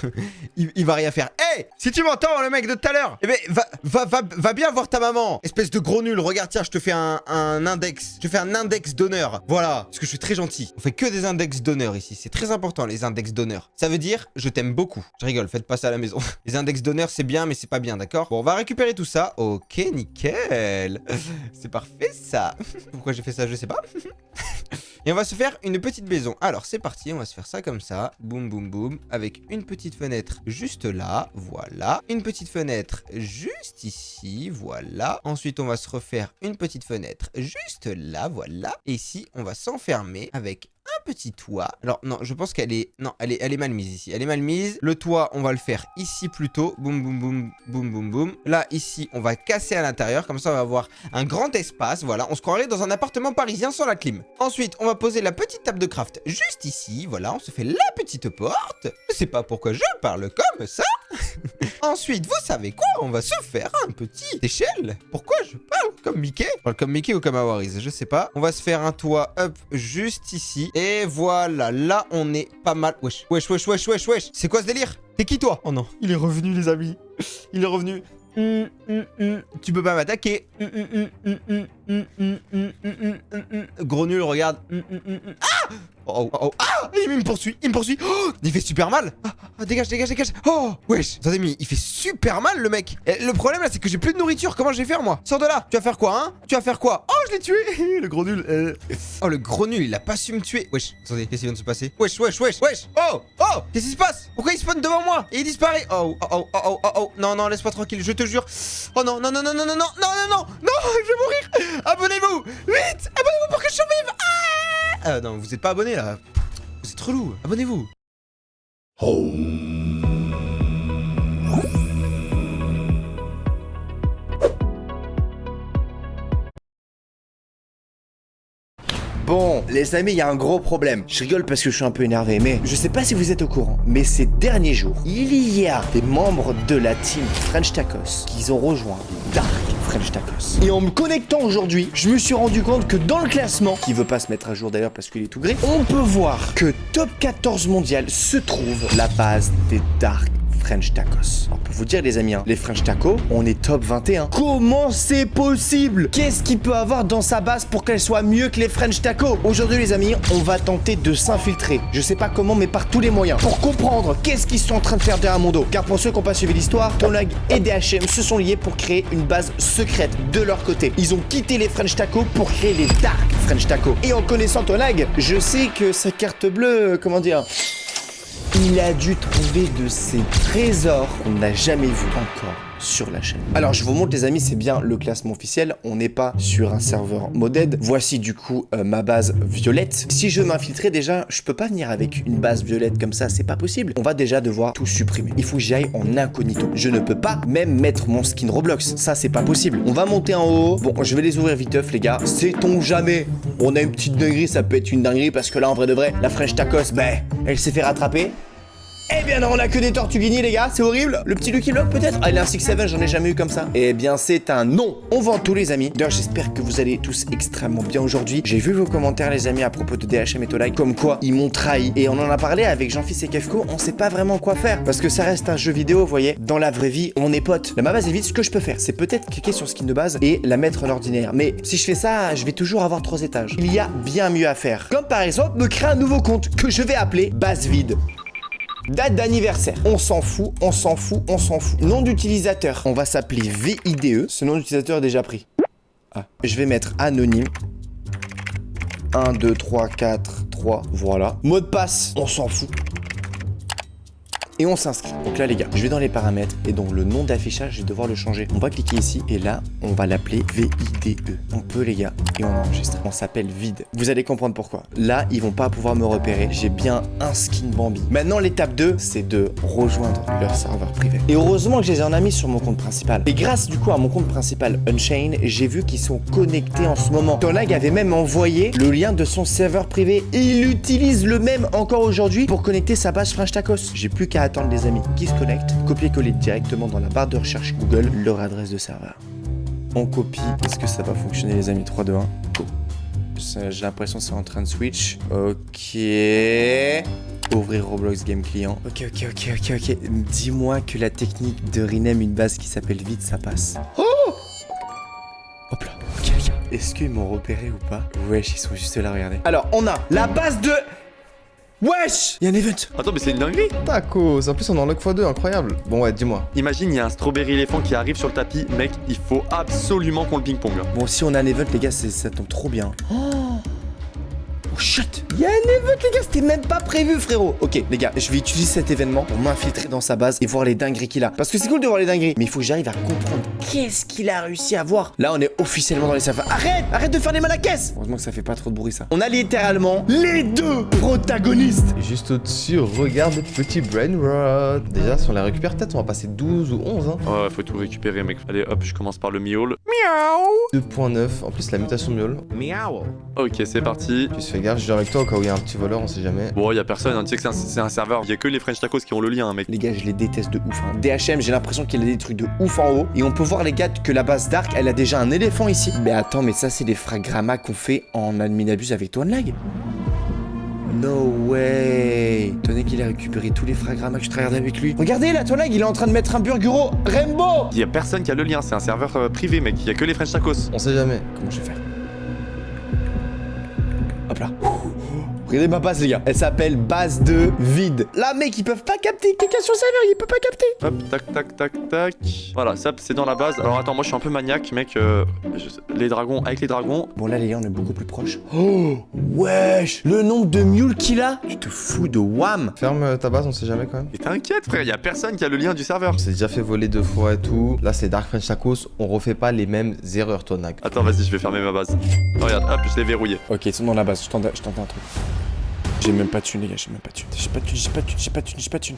il va rien faire. Hé, si tu m'entends, le mec de tout à l'heure, eh ben, va bien voir ta maman. Espèce de gros nul. Regarde, tiens, je te fais un index. Je te fais un index d'honneur. Voilà. Parce que je suis très gentil. On fait que des index d'honneur ici. C'est très important, les index d'honneur. Ça veut dire, je t'aime beaucoup. Je rigole, faites pas ça à la maison. Les index d'honneur, c'est bien, mais c'est pas bien, d'accord? Bon, on va récupérer tout ça. Ok, nickel. C'est parfait, ça. Pourquoi j'ai fait ça, je sais pas. Et on va se faire une petite maison. Alors, c'est parti, on va se faire ça comme ça. Boum, boum, boum. Avec une petite fenêtre juste là. Voilà. Une petite fenêtre juste ici. Voilà. Ensuite, on va se refaire une petite fenêtre juste là. Voilà. Et ici, on va s'enfermer avec un petit toit. Alors non, je pense qu'elle est... Non, elle est mal mise ici. Elle est mal mise. Le toit, on va le faire ici plutôt. Boum, boum, boum, boum, boum, boum. Là, ici, on va casser à l'intérieur. Comme ça, on va avoir un grand espace. Voilà, on se croirait dans un appartement parisien sans la clim. Ensuite, on va poser la petite table de craft juste ici. Voilà, on se fait la petite porte. Je sais pas pourquoi je parle comme ça. Ensuite, vous savez quoi? On va se faire un petit échelle. Pourquoi je parle comme Mickey? Je parle comme Mickey ou comme Awariz, je sais pas. On va se faire un toit, hop, juste ici. Et voilà, là, on est pas mal. Wesh, wesh, wesh, wesh, wesh, wesh. C'est quoi ce délire? T'es qui, toi? Oh non, il est revenu, les amis. Il est revenu. Tu peux pas m'attaquer. Gros nul, regarde. Ah ah, il me poursuit, Oh, il fait super mal. Dégage. Oh, wesh. Attendez, mais il fait super mal, le mec. Et le problème, là, c'est que j'ai plus de nourriture. Comment je vais faire, moi? Sors de là. Tu vas faire quoi, hein? Oh, je l'ai tué. Le gros nul. Oh, le gros nul, il a pas su me tuer. Wesh, attendez, qu'est-ce qui vient de se passer? Wesh. Oh, qu'est-ce qui se passe? Pourquoi il spawn devant moi? Et il disparaît. Oh. Non, laisse-moi tranquille, je te jure. Oh non, non, je vais mourir. Abonnez-vous. Vite, abonnez-vous pour que je survive. Non, vous êtes pas abonné là. Vous êtes relou. Abonnez-vous. Bon, les amis, il y a un gros problème. Je rigole parce que je suis un peu énervé, mais je sais pas si vous êtes au courant, mais ces derniers jours, il y a des membres de la team French Tacos qui ont rejoint Dark French Tacos. Et en me connectant aujourd'hui, je me suis rendu compte que dans le classement, qui veut pas se mettre à jour d'ailleurs parce qu'il est tout gris, on peut voir que top 14 mondial se trouve la base des Dark French Tacos. Alors pour vous dire les amis, les French Tacos, on est top 21. Comment c'est possible? Qu'est-ce qu'il peut avoir dans sa base pour qu'elle soit mieux que les French Tacos? Aujourd'hui les amis, on va tenter de s'infiltrer. Je sais pas comment, mais par tous les moyens. Pour comprendre qu'est-ce qu'ils sont en train de faire derrière mon dos. Car pour ceux qui n'ont pas suivi l'histoire, Tonlag et DHM se sont liés pour créer une base secrète de leur côté. Ils ont quitté les French Tacos pour créer les Dark French Tacos. Et en connaissant Tonlag, je sais que sa carte bleue, comment dire... Il a dû trouver de ces trésors qu'on n'a jamais vu encore sur la chaîne. Alors je vous montre les amis, c'est bien le classement officiel, on n'est pas sur un serveur modded. Voici du coup ma base violette. Si je veux m'infiltrer déjà, je peux pas venir avec une base violette comme ça, c'est pas possible. On va déjà devoir tout supprimer. Il faut que j'y aille en incognito. Je ne peux pas même mettre mon skin Roblox, ça c'est pas possible. On va monter en haut. Bon, je vais les ouvrir viteuf les gars. Sait-on jamais? On a une petite dinguerie, ça peut être une dinguerie parce que là en vrai de vrai, la French Tacos, elle s'est fait rattraper. Eh bien non, on a que des tortues guinées les gars, c'est horrible. Le petit Lucky Block peut-être? Ah il a un 6-7, j'en ai jamais eu comme ça. Eh bien c'est un non. On vend tout les amis. D'ailleurs j'espère que vous allez tous extrêmement bien aujourd'hui. J'ai vu vos commentaires les amis à propos de DHM et Tolai, comme quoi ils m'ont trahi. Et on en a parlé avec Jean-Fils et Kefko, on sait pas vraiment quoi faire. Parce que ça reste un jeu vidéo, vous voyez. Dans la vraie vie, on est potes. Là ma base est vide, ce que je peux faire, c'est peut-être cliquer sur skin de base et la mettre en ordinaire. Mais si je fais ça, je vais toujours avoir 3 étages. Il y a bien mieux à faire. Comme par exemple me créer un nouveau compte que je vais appeler base vide. Date d'anniversaire, on s'en fout. Nom d'utilisateur, on va s'appeler VIDE. Ce nom d'utilisateur est déjà pris. Je vais mettre anonyme. 1, 2, 3, 4, 3, voilà. Mot de passe, on s'en fout. Et on s'inscrit. Donc là les gars, je vais dans les paramètres et donc le nom d'affichage, je vais devoir le changer. On va cliquer ici et là, on va l'appeler VIDE. On peut les gars et on enregistre. On s'appelle vide. Vous allez comprendre pourquoi. Là, ils vont pas pouvoir me repérer. J'ai bien un skin Bambi. Maintenant, l'étape 2, c'est de rejoindre leur serveur privé. Et heureusement que je les ai en ami sur mon compte principal. Et grâce du coup à mon compte principal Unchained, j'ai vu qu'ils sont connectés en ce moment. Tonlag avait même envoyé le lien de son serveur privé et il utilise le même encore aujourd'hui pour connecter sa base French Tacos. J'ai plus qu'à attendre les amis qui se connectent, copier-coller directement dans la barre de recherche Google leur adresse de serveur. On copie. Est-ce que ça va fonctionner les amis? 3, 2, 1, go. J'ai l'impression que c'est en train de switch. Ok. Ouvrir Roblox Game Client. Ok. Dis-moi que la technique de rename une base qui s'appelle vide, ça passe. Oh! Hop là. Ok les gars. Est-ce qu'ils m'ont repéré ou pas? Wesh, ils sont juste là, regardez. Alors, on a la base de... Wesh! Il y a un event! Attends, mais c'est une dinguerie! Tacos! En plus, on est en log x2, incroyable! Bon, ouais, dis-moi. Imagine, il y a un strawberry éléphant qui arrive sur le tapis. Mec, il faut absolument qu'on le ping-pong. Bon, si on a un event, les gars, ça tombe trop bien. Oh shit! Il y a un event, les gars, c'était même pas prévu, frérot! Ok, les gars, je vais utiliser cet événement pour m'infiltrer dans sa base et voir les dingueries qu'il a. Parce que c'est cool de voir les dingueries, mais il faut que j'arrive à comprendre qu'est-ce qu'il a réussi à voir. Là, on est officiellement dans les serveurs. Arrête de faire des malacaisses! Heureusement que ça fait pas trop de bruit, ça. On a littéralement les 2 protagonistes! Et juste au-dessus, regarde le petit Brainrot. Déjà, si on la récupère, peut-être on va passer 12 ou 11, hein. Ouais, faut tout récupérer, mec. Allez, hop, je commence par le miaule. Miaou! 2.9, en plus la mutation miaule. Miaou! Ok, c'est parti. Tu fais gaffe, je viens avec toi au cas où il y a un petit voleur, on sait jamais. Bon, y a personne, hein. Tu sais que c'est un serveur. Y a que les French Tacos qui ont le lien, hein, mec. Les gars, je les déteste de ouf. Hein. DHM, j'ai l'impression qu'il a des trucs de ouf en haut. Et on peut voir, les gars, que la base Dark, elle a déjà un éléphant ici. Mais attends, mais ça, c'est des fragrammas qu'on fait en admin abuse avec Tonlag. No way. Tenez qu'il a récupéré tous les fragrammas que je travaille avec lui. Regardez là, Tonag, il est en train de mettre un burguro Rainbow. Il y a personne qui a le lien, c'est un serveur privé, mec. Il y a que les French Tacos. On sait jamais. Comment je vais faire? Hop là. Regardez ma base, les gars. Elle s'appelle base de vide. Là, mec, ils peuvent pas capter. Quelqu'un sur le serveur, il peut pas capter. Hop, tac, tac, tac, tac. Voilà, ça, c'est dans la base. Alors, attends, moi, je suis un peu maniaque, mec. Les dragons, avec les dragons. Bon, là, les gars, on est beaucoup plus proches. Oh, wesh. Le nombre de mules qu'il a. Tu te fous de wham. Ferme ta base, on sait jamais quand même. Et t'inquiète, frère, y a personne qui a le lien du serveur. On s'est déjà fait voler 2 fois et tout. Là, c'est Dark French Tacos. On refait pas les mêmes erreurs, Tonag. Attends, vas-y, je vais fermer ma base. Oh, regarde, hop, je l'ai verrouillé. Ok, ils sont dans la base. Je tente un truc. J'ai même pas de thune, les gars, j'ai même pas de thune. J'ai pas de thune.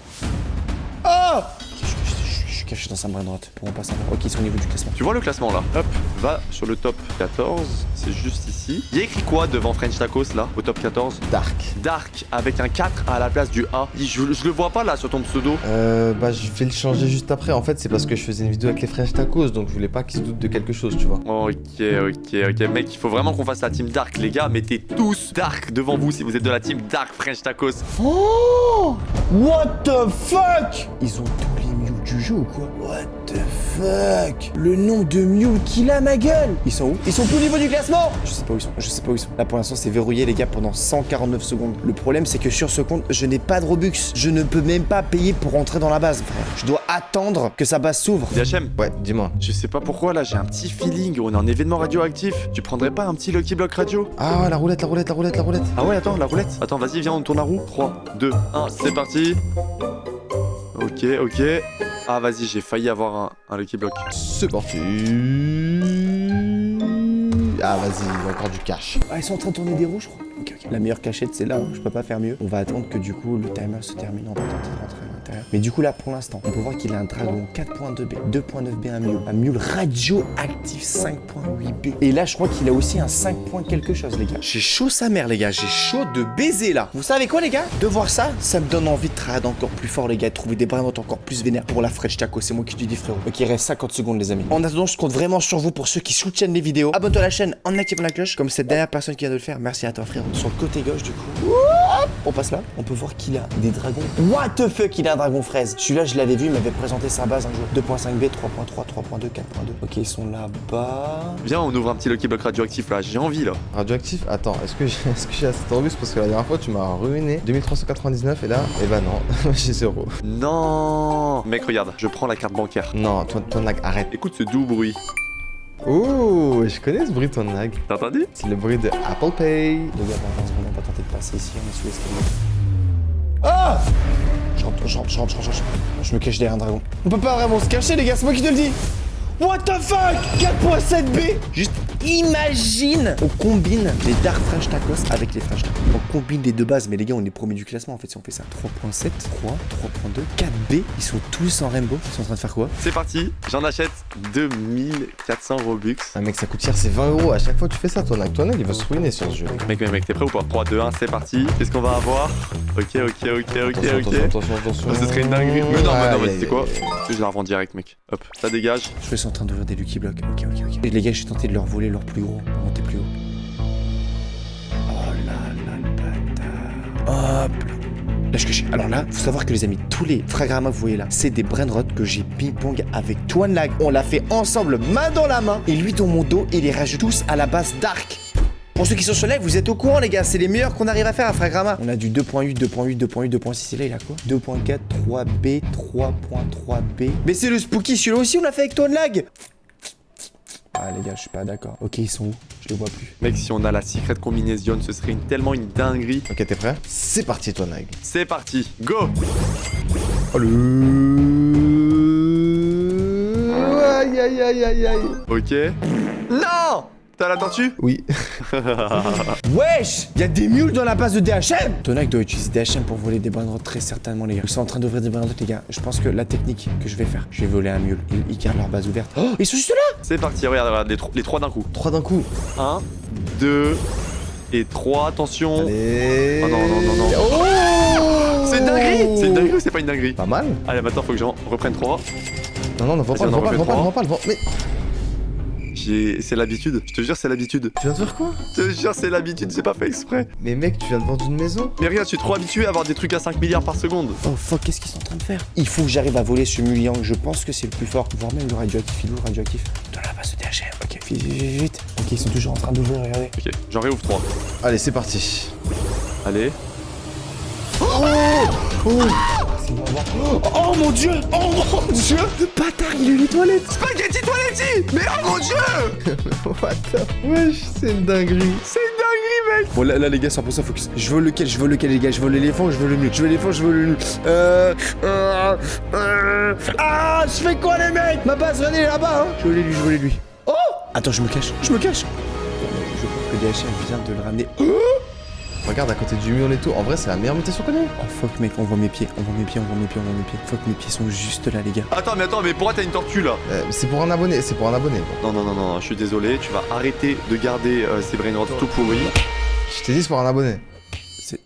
Oh! Je suis caché dans un brin droite pour en passer. Ok, ils sont au niveau du classement. Tu vois le classement là? Hop, va sur le top 14, c'est juste ici. Il y a écrit quoi devant French Tacos là, au top 14? Dark. Dark, avec un 4 à la place du A. Je le vois pas là sur ton pseudo. Bah je vais le changer juste après. En fait, c'est parce que je faisais une vidéo avec les French Tacos, donc je voulais pas qu'ils se doutent de quelque chose, tu vois. Ok. Mec, il faut vraiment qu'on fasse la team Dark, les gars. Mettez tous Dark devant vous si vous êtes de la team Dark French Tacos. Oh! What the fuck? Ils ont tous les mules du jeu ou quoi? What the fuck? Le nombre de mules qu'il a, ma gueule! Ils sont où? Ils sont plus au niveau du classement! Je sais pas où ils sont. Là pour l'instant c'est verrouillé les gars pendant 149 secondes. Le problème c'est que sur ce compte je n'ai pas de Robux. Je ne peux même pas payer pour rentrer dans la base, frère. Je dois attendre que sa base s'ouvre. DHM. Ouais, dis-moi. Je sais pas pourquoi là j'ai un petit feeling. On est en événement radioactif. Tu prendrais pas un petit Lucky Block radio? Ah la roulette. Ah ouais, attends, la roulette. Attends, vas-y, viens, on tourne la roue. 3, 2, 1, c'est parti. Ok. Ah, vas-y, j'ai failli avoir un Lucky Block. C'est parti. Ah, vas-y, il y a encore du cash. Ah, ils sont en train de tourner des roues, je crois. Ok. La meilleure cachette, c'est là, hein. Je peux pas faire mieux. On va attendre que du coup le timer se termine. On va tenter de rentrer à l'intérieur. Mais du coup, là, pour l'instant, on peut voir qu'il a un dragon 4.2B, 2.9B, un mule radioactif 5.8B. Et là, je crois qu'il a aussi un 5. quelque chose, les gars. J'ai chaud sa mère, les gars. J'ai chaud de baiser là. Vous savez quoi, les gars? De voir ça, ça me donne envie de travailler encore plus fort, les gars. De trouver des brainotes encore plus vénères pour la French Taco. C'est moi qui te dis, frérot. Ok, il reste 50 secondes, les amis. En attendant, je compte vraiment sur vous pour ceux qui soutiennent les vidéos. Abonne-toi à la chaîne en activant la cloche, comme cette dernière personne qui vient de le faire. Merci à toi, frérot. Sur le côté gauche, du coup. On passe là. On peut voir qu'il a des dragons. What the fuck, il a un dragon fraise. Celui-là, je l'avais vu, il m'avait présenté sa base un jour. 2.5B, 3.3, 3.2, 4.2. Ok, ils sont là-bas. Viens, on ouvre un petit Lucky Block radioactif là. J'ai envie là. Radioactif? Attends, est-ce que j'ai assez de Robux? Parce que la dernière fois, tu m'as ruiné 2399 et là, eh ben non, j'ai 0. Non. Mec, regarde, je prends la carte bancaire. Non, toi, arrête. Écoute ce doux bruit. Oh, je connais ce bruit de ton nag. T'as entendu? C'est le bruit de Apple Pay. Les gars, on va tenter de passer ici, on est sous l'escalier. Ah! Je rentre. Je me cache derrière un dragon. On peut pas vraiment se cacher, les gars, c'est moi qui te le dis. What the fuck? 4.7B. Juste imagine. On combine les Dark French Tacos avec les French Tacos. On combine les deux bases, mais les gars, on est premier du classement en fait si on fait ça. 3.7, 3, 3.2, 4B. Ils sont tous en rainbow. Ils sont en train de faire quoi? C'est parti, j'en achète 2400 Robux. Ah mec, ça coûte cher, c'est 20 € à chaque fois que tu fais ça. Ton nag, il va se ruiner sur ce jeu. Mec, t'es prêt ou pas? 3, 2, 1, c'est parti. Qu'est-ce qu'on va avoir? Ok. Attention. Ce serait une dinguerie. Mais non, mais c'est quoi? Je la revends direct, mec. Hop, ça dégage. Je suis en train d'ouvrir des Lucky Blocks. Ok. Les gars, je suis tenté de leur voler leur plus gros. On va monter plus haut. Oh là là, le bâtard. Hop. Là, je cache. Alors là, faut savoir que les amis, tous les fragrammas que vous voyez là, c'est des brainrots que j'ai ping-pong avec Twanlag. On l'a fait ensemble, main dans la main. Et lui dans mon dos, et les rajoute tous à la base Dark. Pour ceux qui sont sur live, vous êtes au courant, les gars, c'est les meilleurs qu'on arrive à faire à fragramma. On a du 2.8, 2.6, et là, il a quoi? 2.4, 3B, 3.3B. Mais c'est le spooky, celui-là aussi, on l'a fait avec Twanlag. Ah les gars, je suis pas d'accord. Ok, ils sont où? Je les vois plus. Mec, si on a la secret combinaison, ce serait tellement une dinguerie. Ok, t'es prêt? C'est parti, Twanlag. C'est parti, go! Oh le... Aïe. Ok. Non! T'as la tortue? Oui. Wesh! Y'a des mules dans la base de DHM! Twanlag doit utiliser DHM pour voler des brainrots très certainement, les gars. Ils sont en train d'ouvrir des brainrots, les gars. Je pense que la technique que je vais faire, je vais voler un mule. Ils gardent leur base ouverte. Oh, ils sont juste là! C'est parti, regarde, les trois d'un coup. 3 d'un coup. 1, 2 et 3, attention. Allez. Oh non. Oh, c'est une dinguerie! C'est une dinguerie ou c'est pas une dinguerie? Pas mal. Allez, maintenant faut que j'en reprenne 3. Non, ne vends pas. Mais... C'est l'habitude. Je te jure, c'est l'habitude. Tu viens de faire quoi? Je te jure, c'est l'habitude, c'est pas fait exprès. Mais mec, tu viens de vendre une maison? Mais regarde, je suis trop habitué à avoir des trucs à 5 milliards par seconde. Oh fuck, qu'est-ce qu'ils sont en train de faire? Il faut que j'arrive à voler ce Muliang, je pense que c'est le plus fort. Voire même le radioactif, il est où le radioactif? De la base de DHM. Ok, vite. Ok, ils sont toujours en train d'ouvrir, regardez. Ok, j'en réouvre 3. Allez, c'est parti. Allez. Oh mon dieu! Oh mon dieu! Le bâtard, il est les toilettes! Spaghetti toiletti! Mais oh mon dieu! What the... Wesh, c'est une dinguerie. C'est une dinguerie, mec! Bon là les gars, 100% focus. Je veux lequel les gars? Je veux l'éléphant, je veux le mule. Je veux l'éléphant, je veux le mule. Ah, je fais quoi les mecs? Ma base, regardez là-bas, hein. Je veux lui. Oh! Attends, je me cache. Je pense que DHM vient de le ramener. Oh! Regarde à côté du mur et tout. En vrai, c'est la meilleure mutation qu'on a. Oh fuck mec, on voit mes pieds. Fuck, mes pieds sont juste là les gars. Attends, mais pourquoi t'as une tortue là? C'est pour un abonné, Bon. Non, je suis désolé, tu vas arrêter de garder ces brainrots tout pourris. Je t'ai dit, c'est pour un abonné. C'est...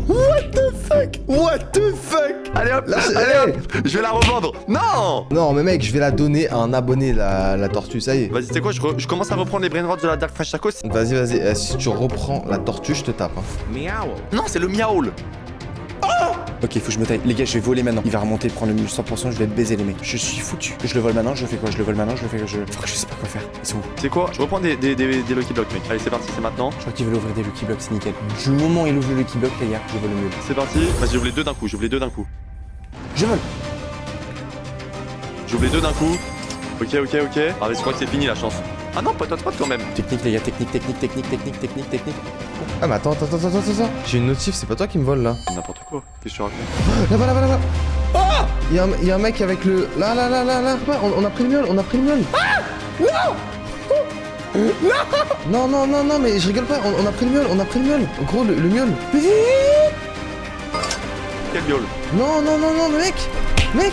What the fuck? Allez hop, je vais la revendre. Non! Non, mais mec, je vais la donner à un abonné, la tortue, ça y est. Vas-y, tu sais quoi, je commence à reprendre les brainrots de la Dark French Tacos. Vas-y, si tu reprends la tortue, je te tape. Hein. Miaou. Non, c'est le miaoul. Ok, faut que je me taille. Les gars, je vais voler maintenant. Il va remonter, prendre le mule 100%, je vais baiser les mecs. Je suis foutu. Je le vole maintenant, je fais quoi? Fuck, je sais pas quoi faire. Ils sont où? C'est quoi? Je reprends des Lucky Blocks, mec. Allez, c'est parti, c'est maintenant. Je crois qu'ils veulent ouvrir des Lucky Blocks, c'est nickel. Du moment où il ouvre le Lucky Block, les gars, je vole le mule. C'est parti. Vas-y, j'ouvre les deux d'un coup, Je vole. J'ouvre les deux d'un coup. Ok. Ah, mais je crois que c'est fini la chance. Ah non, pas quand même. Technique, les gars, technique. Ah, mais attends. J'ai une notif, c'est pas toi qui me vole là. N'importe quoi. Qu'est-ce que tu racontes? Là-bas. Ah! Il y a un mec avec le. Là. Ouais, on a pris le miel. Ah! Non! Non, mais je rigole pas, on a pris le miel. Gros, le miel. Quel viol? Non, mais mec!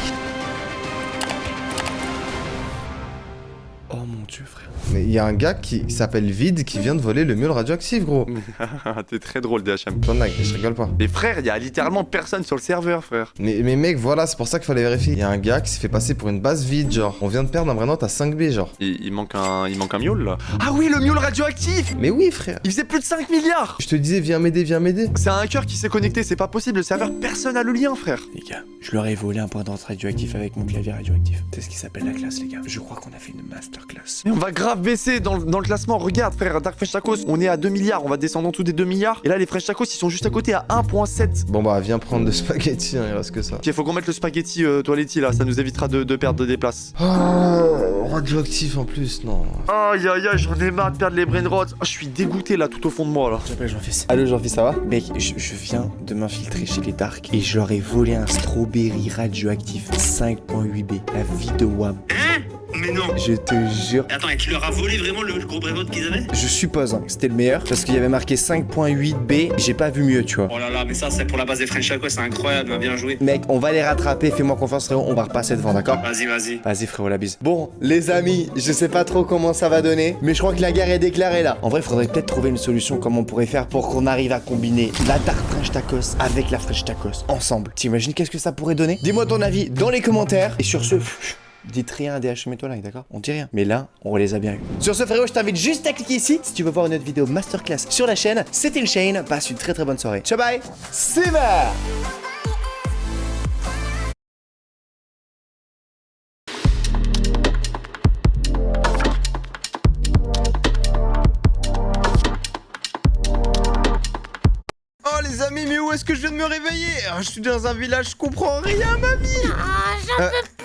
Oh mon dieu, frère. Mais il y a un gars qui s'appelle Vide qui vient de voler le miel radioactif, gros. T'es très drôle, DHM. Ton lag, je rigole pas. Mais frère, il y a littéralement personne sur le serveur, frère. Mais mec, voilà, c'est pour ça qu'il fallait vérifier. Il y a un gars qui s'est fait passer pour une base vide, genre. On vient de perdre un brainrot à 5B, genre. Il manque un miaule là. Ah oui, le miaule radioactif! Mais oui, frère. Il faisait plus de 5 milliards! Je te disais, viens m'aider. C'est un hacker qui s'est connecté, c'est pas possible, le serveur, personne a le lien, frère. Les gars, je leur ai volé un brainrot radioactif avec mon clavier radioactif. C'est ce qui s'appelle la classe, les gars. Je crois qu'on a fait une masterclass. Mais on va grave baisser dans le classement. Regarde, frère, Dark French Tacos, on est à 2 milliards, on va descendre en dessous des 2 milliards. Et là, les French Tacos, ils sont juste à côté à 1.7. Bon bah, viens prendre le spaghetti, hein, il reste que ça. Ok, faut qu'on mette le spaghetti toiletti là, ça nous évitera de perdre des places. Oh, radioactif en plus, non. Aïe, j'en ai marre de perdre les brainrots. Oh, je suis dégoûté là, tout au fond de moi là. J'appelle Jean-Fils. Allô Jean-Fils, ça va? Mec, je viens de m'infiltrer chez les Dark et je leur ai volé un strawberry radioactif 5.8B, la vie de Wam. Hein? Mais non. Je te jure. Attends, et tu leur as volé vraiment le gros brainrot qu'ils avaient? Je suppose que c'était le meilleur parce qu'il y avait marqué 5.8B, j'ai pas vu mieux, tu vois. Oh là là, mais ça c'est pour la base des French Tacos, c'est incroyable, bien joué. Mec, on va les rattraper, fais-moi confiance frérot, on va repasser devant, d'accord? Vas-y frérot, la bise. Bon, les amis, je sais pas trop comment ça va donner, mais je crois que la guerre est déclarée là. En vrai, faudrait peut-être trouver une solution comme on pourrait faire pour qu'on arrive à combiner la Dark French Tacos avec la French Tacos ensemble. T'imagines qu'est-ce que ça pourrait donner? Dis-moi ton avis dans les commentaires et sur ce... Dites rien à DHM et toi là, d'accord? On dit rien. Mais là, on les a bien eu. Sur ce frérot, je t'invite juste à cliquer ici si tu veux voir une autre vidéo masterclass sur la chaîne. C'était le Shane, passe une très bonne soirée. Ciao bye. C'est marre. Oh les amis, mais où est-ce que je viens de me réveiller? Je suis dans un village, je comprends rien, mamie. J'en peux plus.